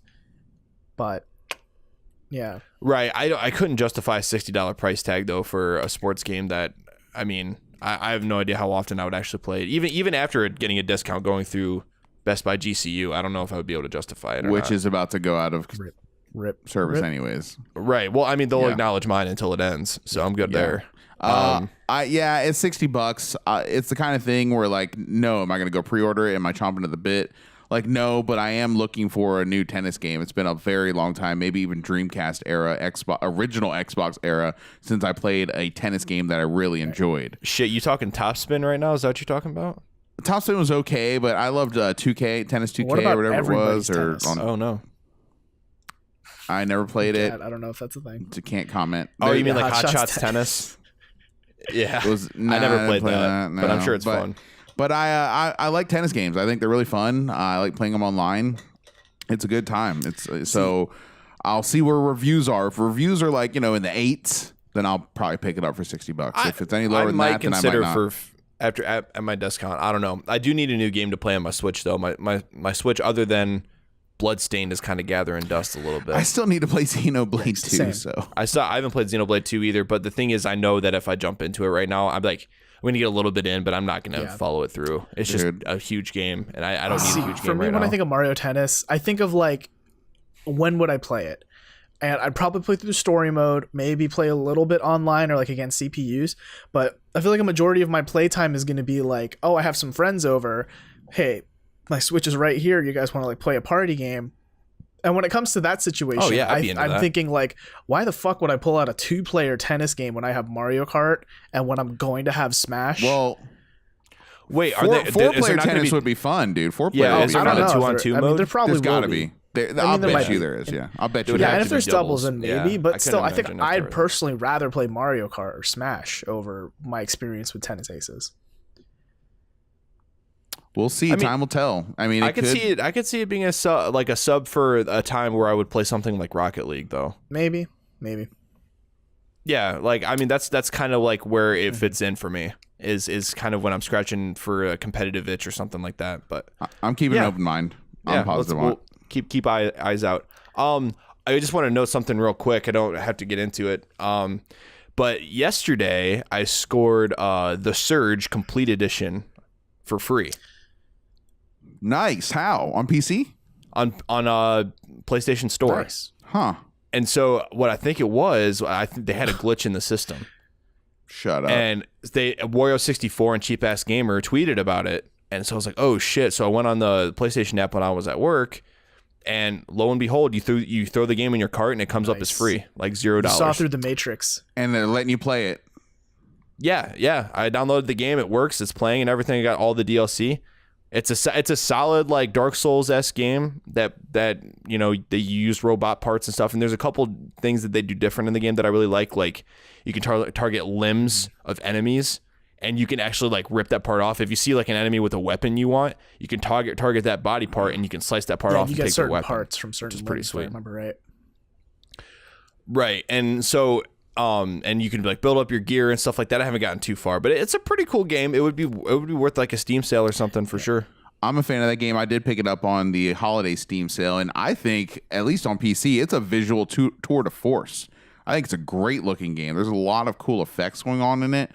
but. Yeah. Right. I couldn't justify a $60 price tag though for a sports game that, I mean, I have no idea how often I would actually play it. Even after getting a discount going through Best Buy GCU, I don't know if I would be able to justify it. Which is about to go out of service anyways. Right. Well, I mean, they'll acknowledge mine until it ends, so I'm good there. It's $60. It's the kind of thing where like, no, am I going to go pre-order it? Am I chomping at the bit? Like, no, but I am looking for a new tennis game. It's been a very long time, maybe even Dreamcast era, original Xbox era, since I played a tennis game that I really enjoyed. Shit, you talking Top Spin right now? Is that what you're talking about? Top Spin was okay, but I loved 2K, Tennis 2K, or whatever it was. Oh, no. I never played it. I don't know if that's a thing. Can't comment. Oh, you mean like Hot Shots Tennis? Yeah. I never played that, but I'm sure it's fun. But I like tennis games. I think they're really fun. I like playing them online. It's a good time. So I'll see where reviews are. If reviews are like, in the 8s, then I'll probably pick it up for $60. If it's any lower than that, then I might not. At my discount. I don't know. I do need a new game to play on my Switch though. My Switch, other than Bloodstained, is kind of gathering dust a little bit. I still need to play Xenoblade 2. So I haven't played Xenoblade 2 either. But the thing is, I know that if I jump into it right now, I'm like, I'm going to get a little bit in, but I'm not going to follow it through. It's just a huge game, and I don't need a huge game right now. For me, when I think of Mario Tennis, I think of like, when would I play it? And I'd probably play through the story mode, maybe play a little bit online or like against CPUs. But I feel like a majority of my playtime is going to be like, oh, I have some friends over. Hey, my Switch is right here. You guys want to like play a party game? And when it comes to that situation, I'm thinking like, why the fuck would I pull out a 2-player tennis game when I have Mario Kart and when I'm going to have Smash? Well, wait, four-player tennis would be fun, dude. 4-player. Yeah, is there not a 2-on-2 mode? I mean, there probably There's got to be. I'll bet you there is. Yeah, I'll bet you. Yeah, and if there's doubles, then maybe. But still, I think I'd it. personally rather play Mario Kart or Smash over my experience with Tennis Aces. We'll see. Time will tell. I mean, I could see it being a sub for a time where I would play something like Rocket League, though. Maybe. Yeah, like I mean, that's kind of like where it fits in for me. Is kind of when I'm scratching for a competitive itch or something like that. But I'm keeping an open mind. I'm positive on it. We'll keep eyes out. I just want to note something real quick. I don't have to get into it. But yesterday I scored the Surge Complete Edition for free. Nice. How? On PC? on PlayStation Store. Nice. Huh. And so what I think it was, I think they had a glitch in the system. Shut up. And Wario64 and Cheap Ass Gamer tweeted about it. And so I was like, oh shit. So I went on the PlayStation app when I was at work, and lo and behold, you throw the game in your cart and it comes up as free, like $0. You saw through the Matrix. And they're letting you play it. Yeah. I downloaded the game. It works. It's playing and everything. I got all the DLC. It's a solid like Dark Souls-esque game that you know, they use robot parts and stuff. And there's a couple things that they do different in the game that I really like. Like you can target limbs of enemies, and you can actually like rip that part off. If you see like an enemy with a weapon you want, you can target that body part, and you can slice that part off and take the weapon. You get certain parts from certain limbs, pretty sweet. If I remember right. Right, and so and you can like build up your gear and stuff like that. I haven't gotten too far, but it's a pretty cool game. It would be worth like a Steam sale or something for sure. I'm a fan of that game. I did pick it up on the holiday Steam sale, and I think, at least on PC, it's a visual tour de force. I think it's a great looking game. There's a lot of cool effects going on in it.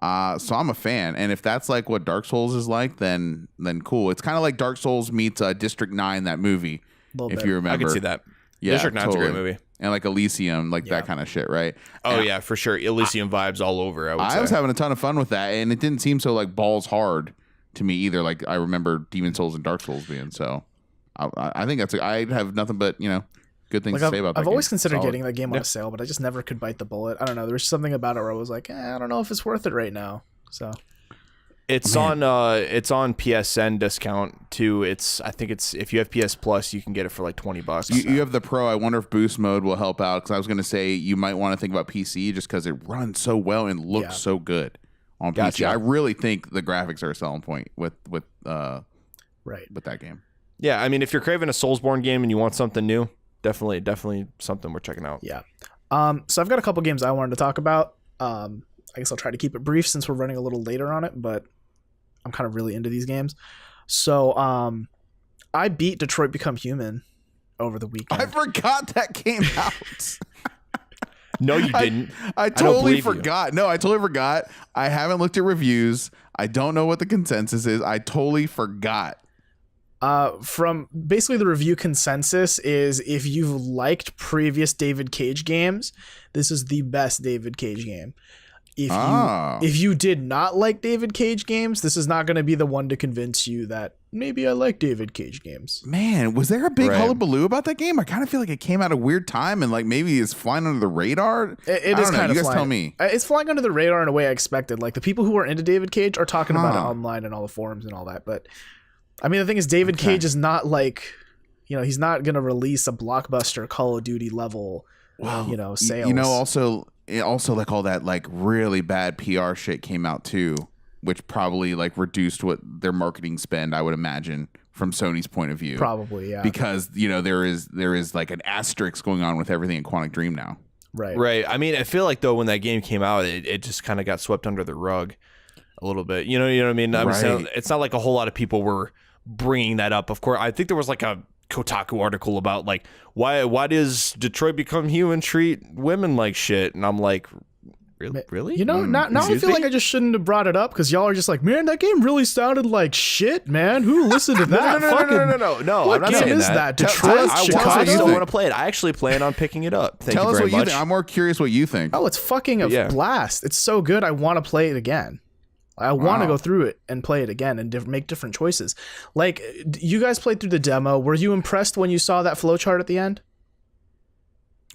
So I'm a fan. And if that's like what Dark Souls is like, then cool. It's kind of like Dark Souls meets District 9, that movie, if you remember. I can see that. Yeah, District 9's a great movie. And like Elysium, like that kind of shit, right? Oh, and yeah, for sure. Elysium vibes all over, I was having a ton of fun with that, and it didn't seem so like balls hard to me either. Like I remember Demon Souls and Dark Souls being. So I think I have nothing but, you know, good things to say about that. I've always considered getting that game on a sale, but I just never could bite the bullet. I don't know. There's something about it where I was like, I don't know if it's worth it right now. So it's on PSN discount too. I think it's if you have PS Plus, you can get it for like $20. You have the Pro. I wonder if boost mode will help out, because I was going to say you might want to think about PC just because it runs so well and looks so good on PC. I really think the graphics are a selling point with that game. Yeah, I mean, if you're craving a Soulsborne game and you want something new, definitely something we're checking out. Yeah. So I've got a couple games I wanted to talk about. I guess I'll try to keep it brief since we're running a little later on it, but I'm kind of really into these games. So I beat Detroit Become Human over the weekend. I forgot that came out. No, you didn't. I totally forgot. No, I totally forgot. I haven't looked at reviews. I don't know what the consensus is. I totally forgot. From basically the review consensus is, if you've liked previous David Cage games, this is the best David Cage game. If you did not like David Cage games, this is not going to be the one to convince you that maybe I like David Cage games. Man, was there a big hullabaloo about that game? I kind of feel like it came at a weird time, and like maybe it's flying under the radar. It is kind of. You guys tell me. It's flying under the radar in a way I expected. Like the people who are into David Cage are talking about it online and all the forums and all that. But I mean, the thing is, David Cage is not like, you know, he's not going to release a blockbuster Call of Duty level, sales. You know, also like all that like really bad PR shit came out too, which probably like reduced what their marketing spend, I would imagine, from Sony's point of view. Probably, yeah. Because, you know, there is like an asterisk going on with everything in Quantic Dream now. Right. I mean, I feel like though when that game came out, it just kind of got swept under the rug a little bit. You know what I mean? It's not like a whole lot of people were bringing that up. Of course, I think there was like a Kotaku article about like why does Detroit Become Human treat women like shit, and I'm like, really? You know, now I feel like I just shouldn't have brought it up, because y'all are just like, man, that game really sounded like shit, man. Who listened to that? No. What I'm not game saying is that? Detroit, Chicago. I still want to play it. I actually plan on picking it up. Tell us what you think. I'm more curious what you think. Oh, it's fucking a blast. It's so good. I want to play it again. I want to go through it and play it again and make different choices. Like, you guys played through the demo. Were you impressed when you saw that flowchart at the end?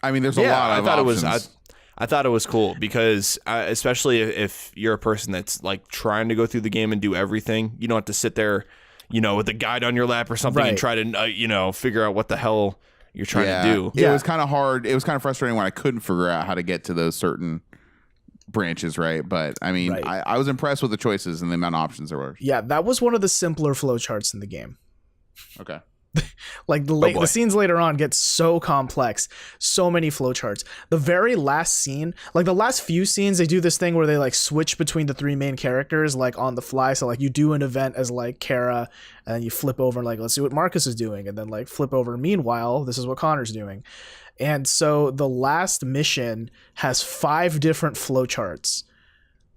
I mean, there's a lot of options. I thought it was cool because especially if you're a person that's like trying to go through the game and do everything, you don't have to sit there, you know, with a guide on your lap or something and try to, figure out what the hell you're trying to do. It was kind of hard. It was kind of frustrating when I couldn't figure out how to get to those certain branches, right? But I mean, I was impressed with the choices and the amount of options there were. Yeah, that was one of the simpler flowcharts in the game. Okay. Like the scenes later on get so complex, so many flowcharts. The very last scene, like the last few scenes, they do this thing where they like switch between the three main characters like on the fly. So like you do an event as like Kara, and then you flip over and like, let's see what Marcus is doing, and then like flip over, meanwhile this is what Connor's doing. And so the last mission has 5 different flowcharts.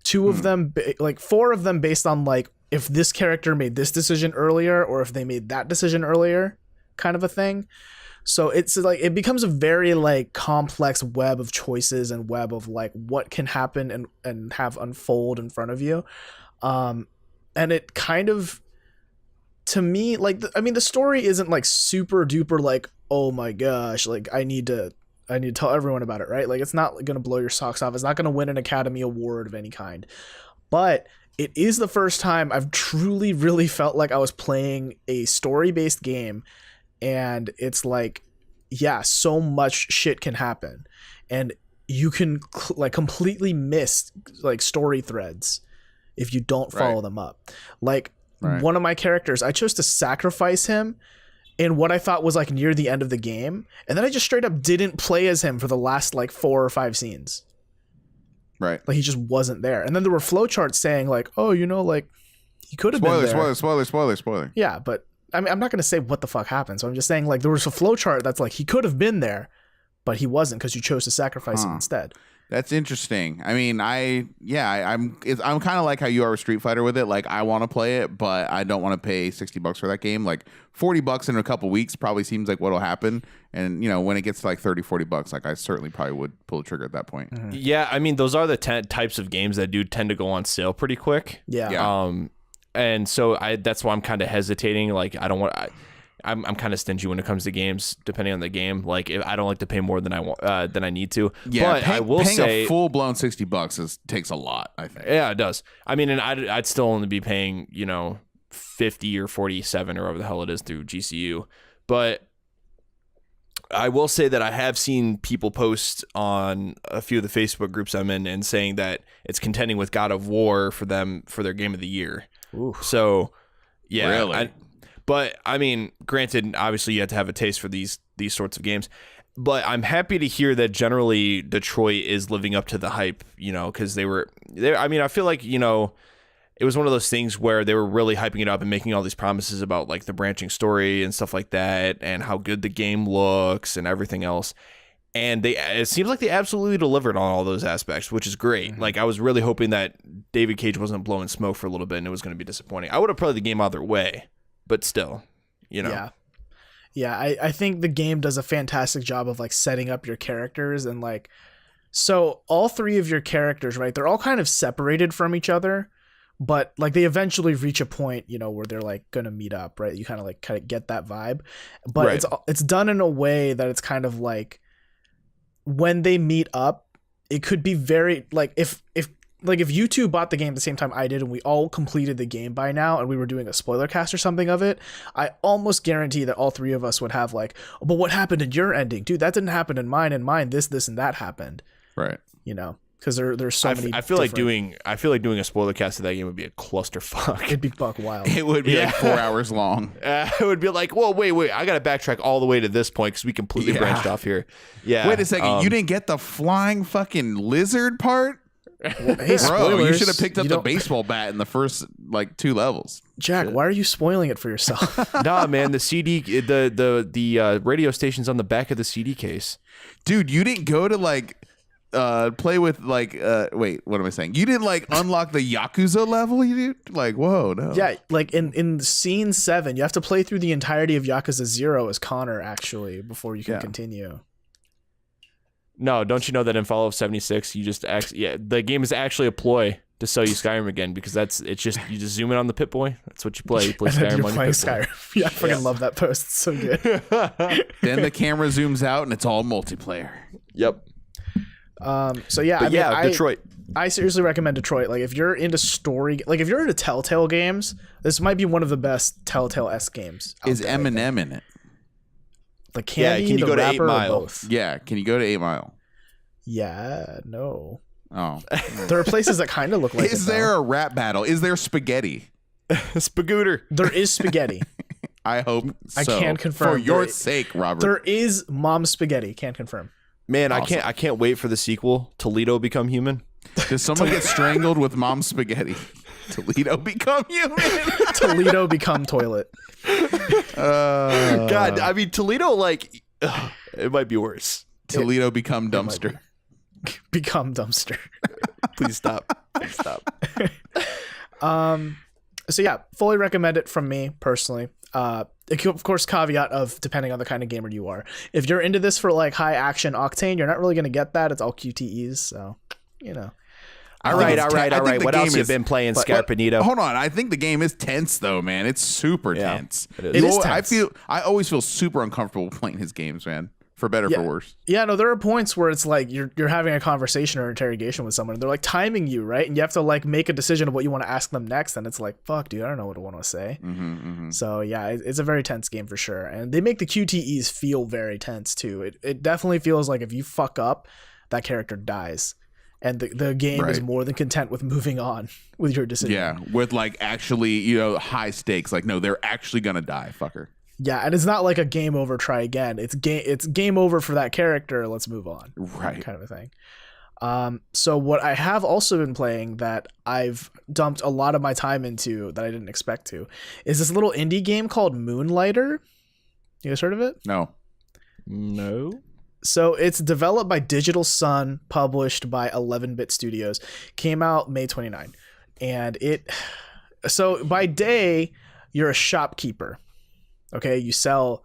2 of them, like 4 of them based on like if this character made this decision earlier or if they made that decision earlier, kind of a thing. So it's like it becomes a very like complex web of choices and web of like what can happen and have unfold in front of you. And it kind of, to me, like the story isn't like super duper like, oh my gosh, like I need to tell everyone about it, right? Like it's not going to blow your socks off. It's not going to win an Academy Award of any kind. But it is the first time I've truly really felt like I was playing a story-based game. And it's like, yeah, so much shit can happen, and you can like completely miss like story threads if you don't follow them up. Like one of my characters, I chose to sacrifice him in what I thought was like near the end of the game, and then I just straight up didn't play as him for the last like 4 or 5 scenes. Right, like he just wasn't there. And then there were flowcharts saying like, oh, you know, like he could have been there. Spoiler. Yeah, but I mean, I'm not going to say what the fuck happened. So I'm just saying like there was a flowchart that's like he could have been there, but he wasn't because you chose to sacrifice him instead. That's interesting. I mean, I'm kind of like how you are with Street Fighter with it. Like I want to play it, but I don't want to pay $60 for that game. Like $40 in a couple weeks probably seems like what'll happen. And you know, when it gets to like $30-$40, like I certainly probably would pull the trigger at that point. Mm-hmm. Yeah, I mean, those are the types of games that do tend to go on sale pretty quick. Yeah. And so that's why I'm kind of hesitating. Like I don't want. I'm kind of stingy when it comes to games, depending on the game. Like if I don't like to pay more than I want than I need to. Yeah, but I will say a full blown $60 takes a lot. I think. Yeah, it does. I mean, and I'd still only be paying 50 or 47 or whatever the hell it is through GCU, but I will say that I have seen people post on a few of the Facebook groups I'm in and saying that it's contending with God of War for them for their game of the year. Ooh. So, yeah. Really? But I mean, granted, obviously you have to have a taste for these sorts of games. But I'm happy to hear that generally Detroit is living up to the hype, because they were there. I mean, I feel like, it was one of those things where they were really hyping it up and making all these promises about like the branching story and stuff like that and how good the game looks and everything else. And it seems like they absolutely delivered on all those aspects, which is great. Mm-hmm. Like I was really hoping that David Cage wasn't blowing smoke for a little bit and it was going to be disappointing. I would have played the game either way, but still, Yeah, I think the game does a fantastic job of like setting up your characters and like, so all 3 of your characters, right? They're all kind of separated from each other, but like they eventually reach a point, where they're like going to meet up, right? You kind of get that vibe, but right. It's done in a way that it's kind of like when they meet up, it could be very like if you two bought the game at the same time I did and we all completed the game by now and we were doing a spoiler cast or something of it, I almost guarantee that all 3 of us would have like, oh, but what happened in your ending? Dude, that didn't happen in mine, and mine this and that happened. Right. Because there's so many. I feel like doing a spoiler cast of that game would be a clusterfuck. It'd be buck wild. It would be like 4 hours long. It would be like, whoa, wait, I got to backtrack all the way to this point because we completely branched off here. Yeah. Wait a second, you didn't get the flying fucking lizard part? Well, hey, bro, you should have picked up the baseball bat in the first like 2 levels. Jack, why are you spoiling it for yourself? Nah, man, the CD, the radio station's on the back of the CD case. Dude, you didn't go to like play with like wait, what am I saying? You didn't like unlock the Yakuza level, you did? Like, whoa, no. Yeah, like in scene 7, you have to play through the entirety of Yakuza 0 as Connor actually before you can continue. No, don't you know that in Fallout 76, you just the game is actually a ploy to sell you Skyrim again because you just zoom in on the Pip-Boy. That's what you play. You play Skyrim on your Skyrim. Yeah, I fucking love that post. It's so good. Then the camera zooms out and it's all multiplayer. Yep. So yeah, Detroit. I seriously recommend Detroit. Like if you're into story, like if you're into Telltale games, this might be one of the best Telltale-esque games. Is Eminem in it? The Candy, can you the go to 8 rapper, Mile? both? Yeah, can you go to 8 Mile? Yeah, no. Oh. There are places that kind of look like Is there a rap battle? Is there spaghetti? Spagooter. There is spaghetti. I hope so. I can confirm. For your sake, Robert. There is Mom's spaghetti. Can confirm. Man, Awesome. I can't wait for the sequel. Toledo Become Human. Does someone get strangled with Mom's spaghetti? Toledo become human. Toledo become toilet. God, I mean Toledo, like it might be worse. Toledo become dumpster. Become dumpster. Please stop. Please stop. So yeah, fully recommend it from me personally. Of course, caveat of depending on the kind of gamer you are. If you're into this for like high action octane, you're not really gonna get that. It's all QTEs, so you know. All right. What else you been playing, Scarpanito? Hold on. I think the game is tense, though, man. It's super tense. It is. It is tense. I always feel super uncomfortable playing his games, man. For better, for worse. Yeah, no, there are points where it's like you're having a conversation or interrogation with someone, and they're like timing you, right? And you have to like make a decision of what you want to ask them next, and it's like, fuck, dude, I don't know what I want to say. So yeah, it's a very tense game for sure, and they make the QTEs feel very tense too. It definitely feels like if you fuck up, that character dies. And the game is more than content with moving on with your decision. Yeah, with like actually, high stakes. Like, no, they're actually gonna die, fucker. Yeah, and it's not like a game over, try again. It's game over for that character. Let's move on. Right, kind of a thing. So what I have also been playing that I've dumped a lot of my time into that I didn't expect to is this little indie game called Moonlighter. You guys heard of it? No. So it's developed by Digital Sun, published by 11-Bit Studios. Came out May 29. And so by day, you're a shopkeeper. Okay, you sell,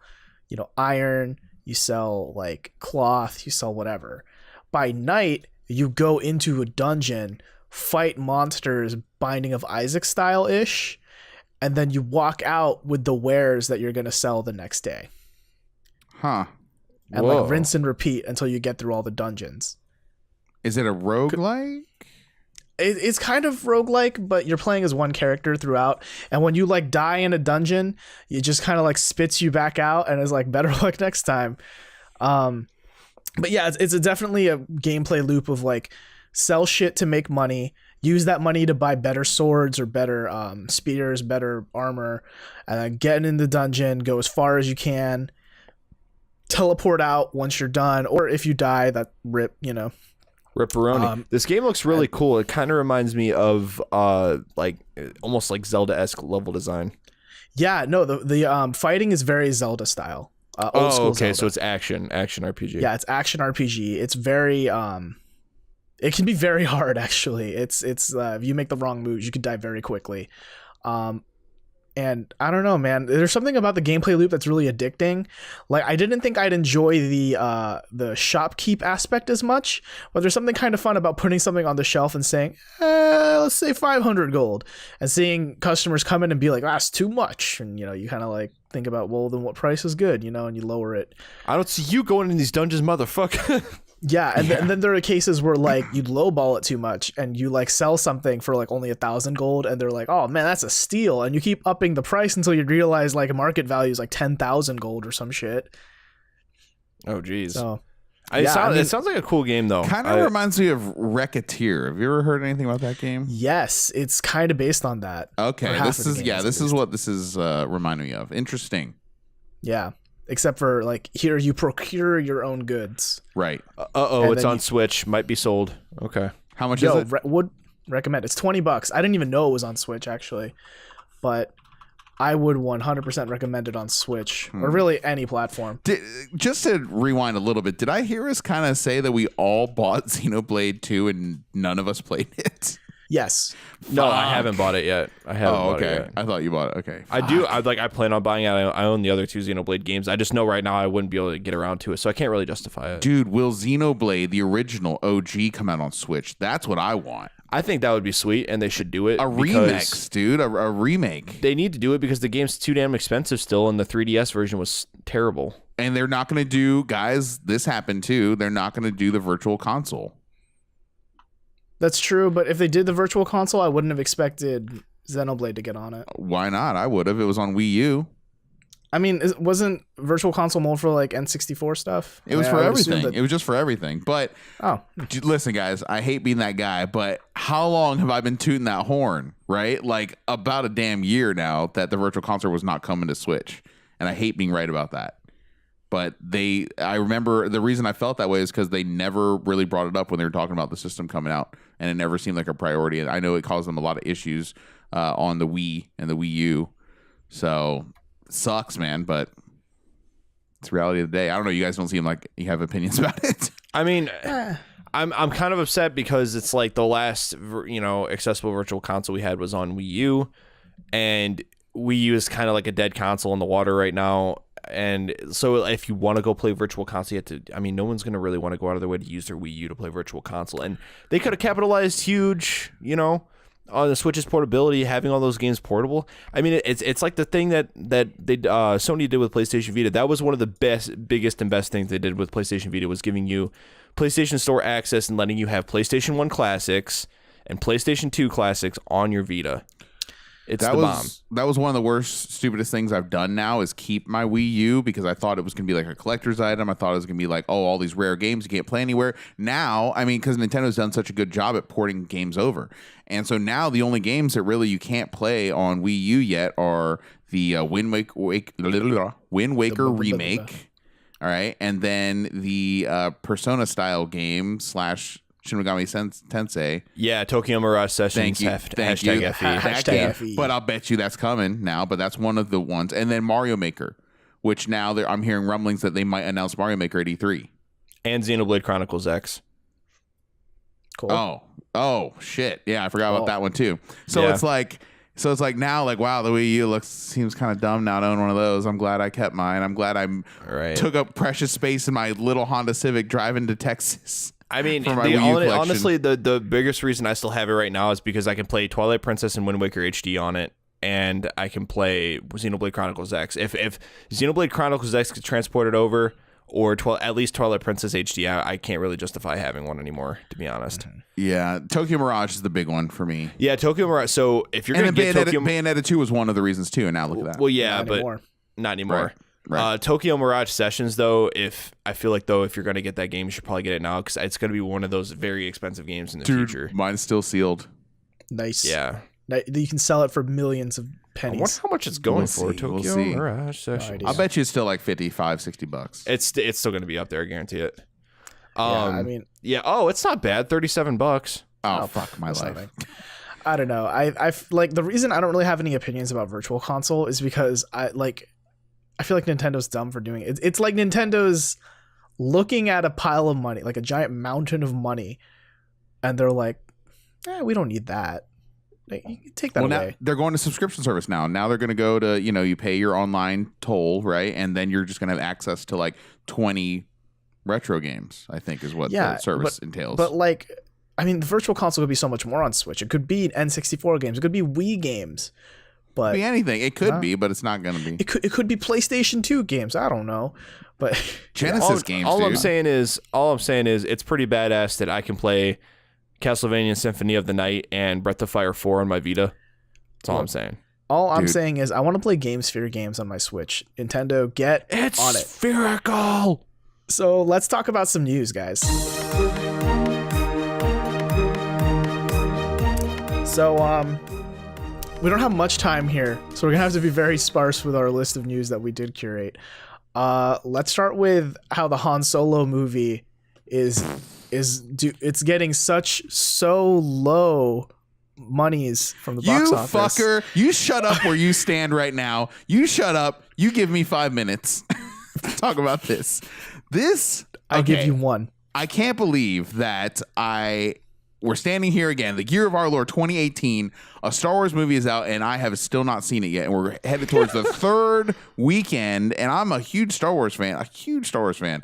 iron, you sell like cloth, you sell whatever. By night, you go into a dungeon, fight monsters Binding of Isaac style-ish, and then you walk out with the wares that you're going to sell the next day. Huh. And like rinse and repeat until you get through all the dungeons. Is it a roguelike? It's kind of roguelike, but you're playing as one character throughout. And when you like die in a dungeon, it just kind of like spits you back out and is like better luck next time. But yeah, it's definitely a gameplay loop of like sell shit to make money, use that money to buy better swords or better spears, better armor, and then get in the dungeon, go as far as you can. Teleport out once you're done, or if you die, that Ripperoni. This game looks really cool. It kind of reminds me of like almost like Zelda-esque level design. Yeah, no, the fighting is very Zelda style. Old school Zelda. So it's action RPG. Yeah, it's action RPG. It's very it can be very hard actually. It's if you make the wrong moves, you could die very quickly. And I don't know, man. There's something about the gameplay loop that's really addicting. Like, I didn't think I'd enjoy the shopkeep aspect as much, but there's something kind of fun about putting something on the shelf and saying, let's say 500 gold, and seeing customers come in and be like, that's too much. And, you kind of like think about, well, then what price is good, and you lower it. I don't see you going in these dungeons, motherfucker. Yeah, and then there are cases where like you lowball it too much and you like sell something for like only 1,000 gold and they're like, oh man, that's a steal, and you keep upping the price until you realize like market value is like 10,000 gold or some shit. Oh geez. So it sounds like a cool game though. Kind of reminds me of Racketeer. Have you ever heard anything about that game? Yes, it's kind of based on that. Okay, this is what this is reminding me of. Interesting. Yeah. Except for like here you procure your own goods. Right. It's on Switch. Might be sold. Okay. How much is it? Would recommend. It's $20. I didn't even know it was on Switch actually, but I would 100% recommend it on Switch or really any platform. Just to rewind a little bit, did I hear us kind of say that we all bought Xenoblade 2 and none of us played it? Yes. No, I haven't bought it yet. I haven't bought it yet. I thought you bought it. Okay. I do. I plan on buying it. I own the other two Xenoblade games. I just know right now I wouldn't be able to get around to it, so I can't really justify it. Dude, will Xenoblade, the original OG, come out on Switch? That's what I want. I think that would be sweet, and they should do it. A remix, dude. A remake. They need to do it because the game's too damn expensive still, and the 3DS version was terrible. And they're not going to do, guys, this happened too, they're not going to do the virtual console. That's true, but if they did the virtual console, I wouldn't have expected Xenoblade to get on it. Why not? I would have. It was on Wii U. I mean, wasn't virtual console more for like N64 stuff? It was for everything. It was just for everything. But listen, guys, I hate being that guy, but how long have I been tooting that horn, right? Like about a damn year now that the virtual console was not coming to Switch. And I hate being right about that. But I remember the reason I felt that way is because they never really brought it up when they were talking about the system coming out, and it never seemed like a priority. And I know it caused them a lot of issues on the Wii and the Wii U. So sucks, man, but it's the reality of the day. I don't know. You guys don't seem like you have opinions about it. I mean, I'm kind of upset because it's like the last accessible virtual console we had was on Wii U. and Wii U is kind of like a dead console in the water right now. And so if you want to go play Virtual Console, you have to, I mean, no one's going to really want to go out of their way to use their Wii U to play Virtual Console. And they could have capitalized huge, you know, on the Switch's portability, having all those games portable. I mean, it's like the thing that they Sony did with PlayStation Vita. That was one of the biggest and best things they did with PlayStation Vita, was giving you PlayStation Store access and letting you have PlayStation 1 classics and PlayStation 2 classics on your Vita. It's the bomb. That was one of the worst, stupidest things I've done now, is keep my Wii U, because I thought it was going to be like a collector's item. I thought it was going to be like, oh, all these rare games you can't play anywhere. Now, I mean, because Nintendo's done such a good job at porting games over. And so now the only games that really you can't play on Wii U yet are the Wind Waker remake. All right. And then the Persona style game / Shin Megami Tensei. Yeah, Tokyo Mirage Sessions. Thank you. Hashtag FE. Hashtag FE. But I'll bet you that's coming now. But that's one of the ones. And then Mario Maker, which now I'm hearing rumblings that they might announce Mario Maker at E3. And Xenoblade Chronicles X. Cool. Oh, shit. Yeah, I forgot about that one too. So it's like now, like, wow, the Wii U seems kind of dumb now to own one of those. I'm glad I kept mine. I'm glad I took up precious space in my little Honda Civic driving to Texas. I mean, honestly, the biggest reason I still have it right now is because I can play Twilight Princess and Wind Waker HD on it, and I can play Xenoblade Chronicles X. If Xenoblade Chronicles X gets transported over, or at least Twilight Princess HD, I can't really justify having one anymore, to be honest. Yeah, Tokyo Mirage is the big one for me. Yeah, Tokyo Mirage. So if you're going to get Bayonetta 2 was one of the reasons too, and now look at that. Well, yeah, not anymore. Right. Tokyo Mirage Sessions, though, if you're going to get that game, you should probably get it now, because it's going to be one of those very expensive games in the future. Mine's still sealed. Nice. Yeah. You can sell it for millions of pennies. I wonder how much it's going for. Tokyo Mirage Sessions. I'll bet you it's still like $55-$60. It's still going to be up there, I guarantee it. Yeah, it's not bad. $37. Oh, fuck my life. Nothing. I don't know. I like, the reason I don't really have any opinions about Virtual Console is because I feel like Nintendo's dumb for doing it. It's like Nintendo's looking at a pile of money, like a giant mountain of money, and they're like, we don't need that. Like, you can take that away. Now they're going to subscription service now. Now they're going to go to, you pay your online toll, right? And then you're just going to have access to like 20 retro games, I think is what the service entails. But like, I mean, the Virtual Console could be so much more on Switch. It could be N64 games. It could be Wii games. But it could be anything. It could be, but it's not going to be. It could be PlayStation 2 games. I don't know. But Genesis games, all dude. I'm saying is it's pretty badass that I can play Castlevania Symphony of the Night and Breath of Fire 4 on my Vita. That's all I'm saying. All I'm saying is I want to play Game Sphere games on my Switch. Nintendo, get on it. It's spherical. So let's talk about some news, guys. So, we don't have much time here, so we're gonna have to be very sparse with our list of news that we did curate. Let's start with how the Han Solo movie it's getting so low monies from the box office. You fucker! You shut up where you stand right now. You shut up. You give me 5 minutes to talk about this. I give you one. I can't believe that we're standing here again, the year of our Lord 2018. A Star Wars movie is out, and I have still not seen it yet. And we're headed towards the third weekend, and I'm a huge Star Wars fan,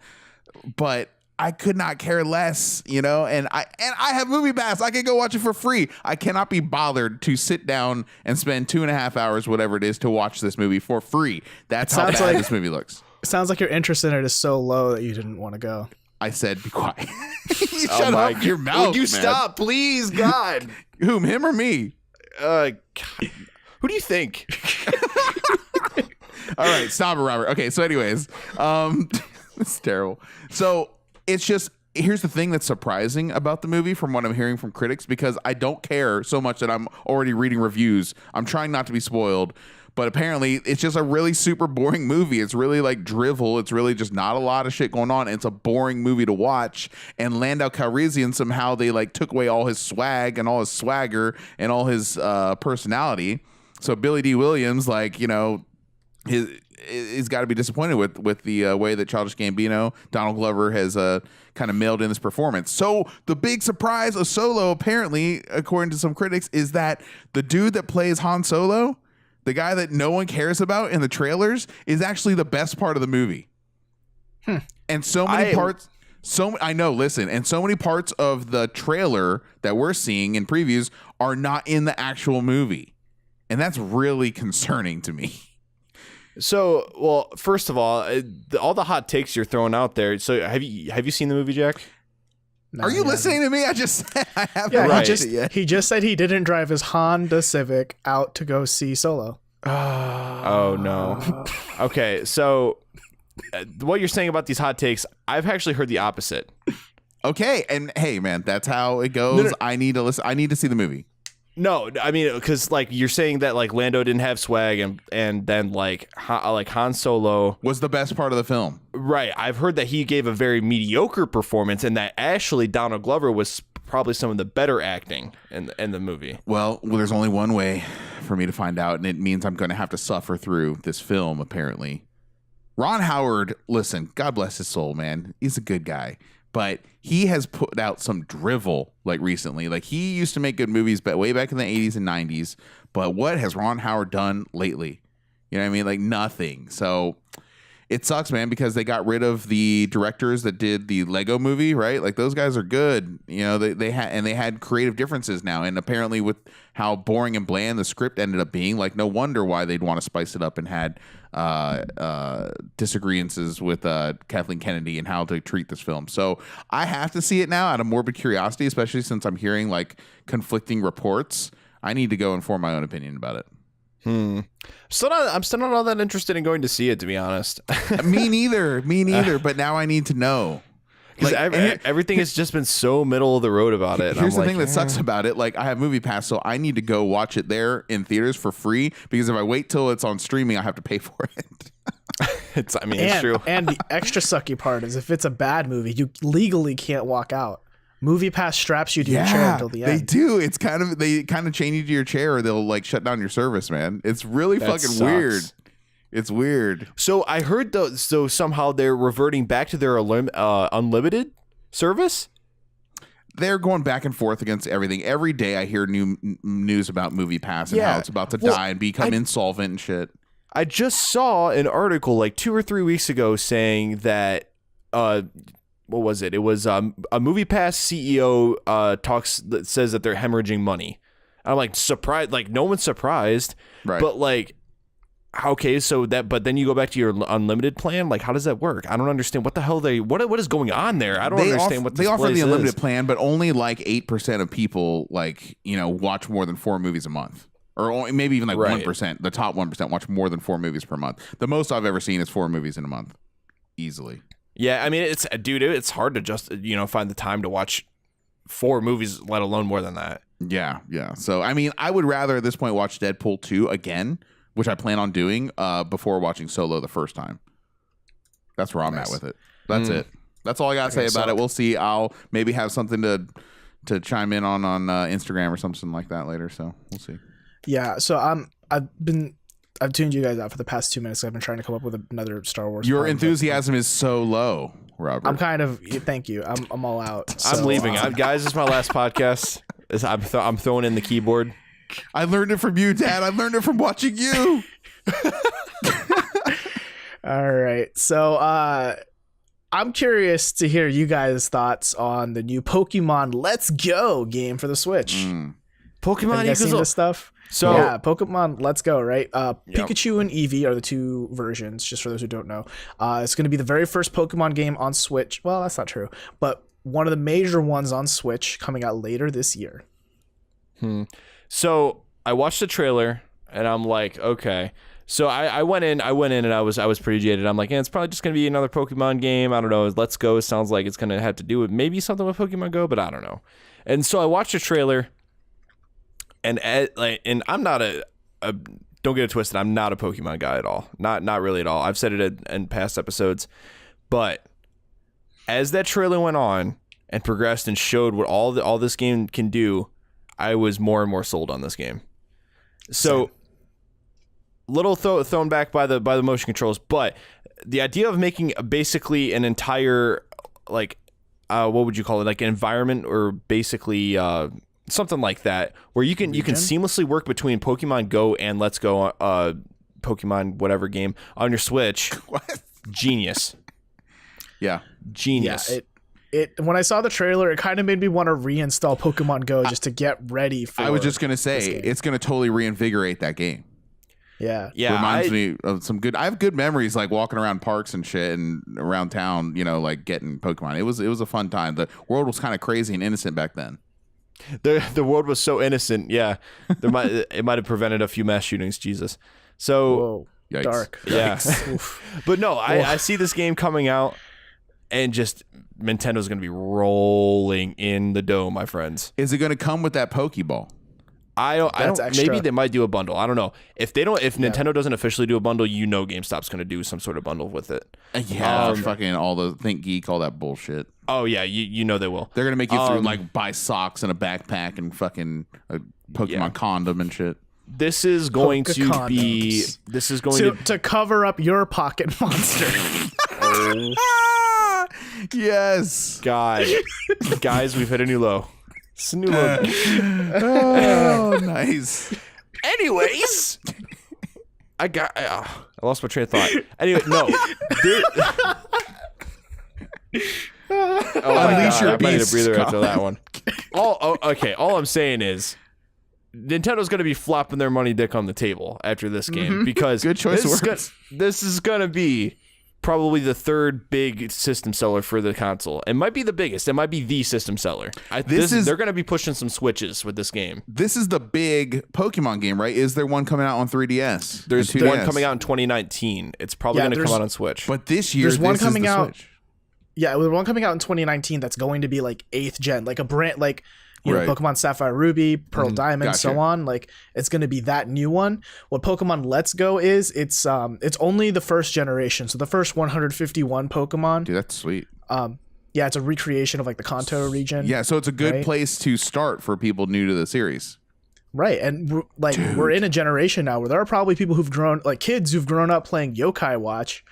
But I could not care less, and I have Movie Pass. I can go watch it for free. I cannot be bothered to sit down and spend 2.5 hours, whatever it is, to watch this movie for free. That's how bad this movie looks. It sounds like your interest in it is so low that you didn't want to go. I said, be quiet. Shut up your mouth. Would you stop, please, God? Whom, him or me? God. Who do you think? All right, stop it, Robert. Okay, so anyways, it's terrible. So it's just, here's the thing that's surprising about the movie from what I'm hearing from critics, because I don't care so much that I'm already reading reviews. I'm trying not to be spoiled. But apparently, it's just a really super boring movie. It's really like drivel. It's really just not a lot of shit going on. It's a boring movie to watch. And Lando Calrissian, somehow they like took away all his swag and all his swagger and all his personality. So Billy D. Williams, he's got to be disappointed with the way that Childish Gambino, Donald Glover has kind of mailed in this performance. So the big surprise of Solo, apparently, according to some critics, is that the dude that plays Han Solo the guy that no one cares about in the trailers, is actually the best part of the movie. And so many parts. I know. Listen, and so many parts of the trailer that we're seeing in previews are not in the actual movie, and that's really concerning to me. So, well, first of all the hot takes you're throwing out there. So, have you seen the movie, Jack? No, are you listening to me? I just said I haven't Yeah, watched it yet. He just said he didn't drive his Honda Civic out to go see Solo. Oh no. Okay, so what you're saying about these hot takes, I've actually heard the opposite. Okay, and hey, man, that's how it goes. No. I need to listen. I need to see the movie. No, I mean, because like you're saying that like Lando didn't have swag, and then like Han Solo was the best part of the film. Right. I've heard that he gave a very mediocre performance, and that actually Donald Glover was probably some of the better acting in the movie. Well, there's only one way for me to find out, and it means I'm going to have to suffer through this film. Apparently, Ron Howard. Listen, God bless his soul, man. He's a good guy. But he has put out some drivel like recently. Like he used to make good movies but way back in the 80s and 90s. But what has Ron Howard done lately? You know what I mean? Like nothing. So it sucks, man, because they got rid of the directors that did the Lego movie, right? Like those guys are good. You know, they had creative differences now. And apparently with how boring and bland the script ended up being, like no wonder why they'd want to spice it up and had disagreements with Kathleen Kennedy and how to treat this film. So I have to see it now out of morbid curiosity, especially since I'm hearing like conflicting reports. I need to go and form my own opinion about it. I'm still not all that interested in going to see it, to be honest. Me neither. But now I need to know. Because everything has just been so middle of the road about it. Here's the thing that sucks about it. Like I have Movie Pass, so I need to go watch it there in theaters for free. Because if I wait till it's on streaming, I have to pay for it. It's true. And the extra sucky part is if it's a bad movie, you legally can't walk out. Movie Pass straps you to your chair until the end. They do. It's they kind of chain you to your chair, or they'll like shut down your service, man. It's really fucking weird. It's weird. So I heard so somehow they're reverting back to their unlimited service. They're going back and forth against everything. Every day I hear new news about Movie Pass and how it's about to die and become insolvent and shit. I just saw an article like 2 or 3 weeks ago saying that what was it? It was a Movie Pass CEO says that they're hemorrhaging money. I'm like surprised, like no one's surprised, right? But like, okay, but then you go back to your unlimited plan. Like, how does that work? I don't understand what the hell what is going on there. I don't understand what this they offer place the unlimited is. plan, but only like 8% of people watch more than 4 movies a month. Or maybe even like 1%. The top 1% watch more than 4 movies per month. The most I've ever seen is 4 movies in a month, easily. Yeah, I mean, it's hard to just find the time to watch 4 movies, let alone more than that. Yeah. So I mean, I would rather at this point watch Deadpool 2 again, which I plan on doing before watching Solo the first time. That's where I'm at with it. That's it. That's all I gotta say about it. We'll see. I'll maybe have something to chime in on Instagram or something like that later. So we'll see. Yeah. So I've tuned you guys out for the past 2 minutes. I've been trying to come up with another Star Wars. Your enthusiasm is so low, Robert. I'm kind of. Thank you. I'm all out. I'm leaving. Guys, this is my last podcast. I'm throwing in the keyboard. I learned it from you, Dad. I learned it from watching you. All right. So I'm curious to hear you guys' thoughts on the new Pokemon Let's Go game for the Switch. Pokemon, have you guys seen this stuff? So yeah, Pokemon Let's Go, right? Pikachu and Eevee are the 2 versions, just for those who don't know. It's going to be the very first Pokemon game on Switch. Well, that's not true, but one of the major ones on Switch coming out later this year. So I watched the trailer and I'm like, okay. So I went in and I was pretty jaded. I'm like, it's probably just going to be another Pokemon game. I don't know. Let's Go sounds like it's going to have to do with maybe something with Pokemon Go, but I don't know. And so I watched the trailer. And I'm not don't get it twisted, I'm not a Pokemon guy at all. Not really at all. I've said it in past episodes. But as that trailer went on and progressed and showed what all this game can do, I was more and more sold on this game. So little thrown back by the motion controls, but the idea of making basically an entire what would you call it? Like an environment or basically something like that, where you can seamlessly work between Pokemon Go and Let's Go, Pokemon whatever game on your Switch. What? Genius. Yeah. Genius. Yeah, it when I saw the trailer, it kind of made me want to reinstall Pokemon Go just to get ready for. I was just gonna say it's gonna totally reinvigorate that game. Yeah. Reminds me of some good. I have good memories like walking around parks and shit and around town. You know, like getting Pokemon. It was a fun time. The world was kind of crazy and innocent back then. The world was so innocent. Yeah, it might have prevented a few mass shootings. Jesus. So Whoa. Yikes. Dark. yeah, but no, I see this game coming out, and just Nintendo's gonna be rolling in the dough, my friends. Is it gonna come with that Pokeball? I don't. Extra. Maybe they might do a bundle. I don't know. If Nintendo doesn't officially do a bundle, GameStop's going to do some sort of bundle with it. Yeah, fucking all the Think Geek, all that bullshit. Oh yeah, you know they will. They're gonna make you through like buy socks and a backpack and fucking a Pokemon condom and shit. This is going to be. This is going to cover up your pocket monster. Yes, guys, we've hit a new low. It's a new low. Oh, nice. Anyways, I lost my train of thought. Anyway, no. Unleash your I might need a beast, breather after Collin. that one. All I'm saying is Nintendo's going to be flopping their money dick on the table after this game because Good choice of words. This is going to be probably the third big system seller for the console. It might be the biggest. It might be the system seller. They're going to be pushing some Switches with this game. This is the big Pokemon game, right? Is there one coming out on 3DS? There's and 2DS? one coming out in 2019. It's probably going to come out on Switch. But this year, There's one this is coming the out. Switch. Yeah, there's one coming out in 2019 that's going to be like 8th gen, like a brand, like Right. Pokemon Sapphire Ruby, Pearl Diamond, Gotcha. so on. Like it's going to be that new one. What Pokemon Let's Go is, it's only the first generation, so the first 151 Pokemon. Dude, that's sweet. Yeah, it's a recreation of like the Kanto region. Yeah, so it's a good right? place to start for people new to the series. Right, and we're in a generation now where there are probably people who've grown, like kids who've grown up playing Yokai Watch,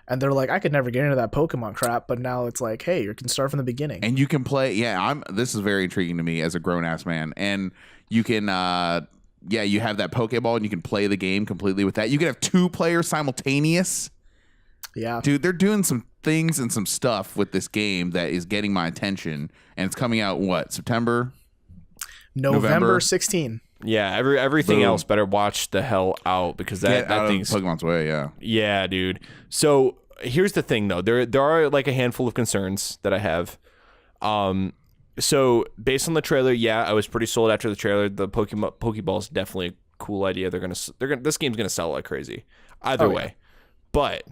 and they're like, I could never get into that Pokemon crap, but now it's like, hey, you can start from the beginning. And you can play. Yeah, this is very intriguing to me as a grown ass man. And you can, you have that Pokeball, and you can play the game completely with that. You can have 2 players simultaneous. Yeah, Dude, they're doing some things and some stuff with this game that is getting my attention. And it's coming out September, November 16. Yeah, everything Boom. else better watch the hell out because Get that out thing's of Pokemon's way. Yeah. Yeah, dude. So here's the thing, though. There are like a handful of concerns that I have. So based on the trailer, yeah, I was pretty sold after the trailer. The Pokeball is definitely a cool idea. This game's gonna sell like crazy, either way. But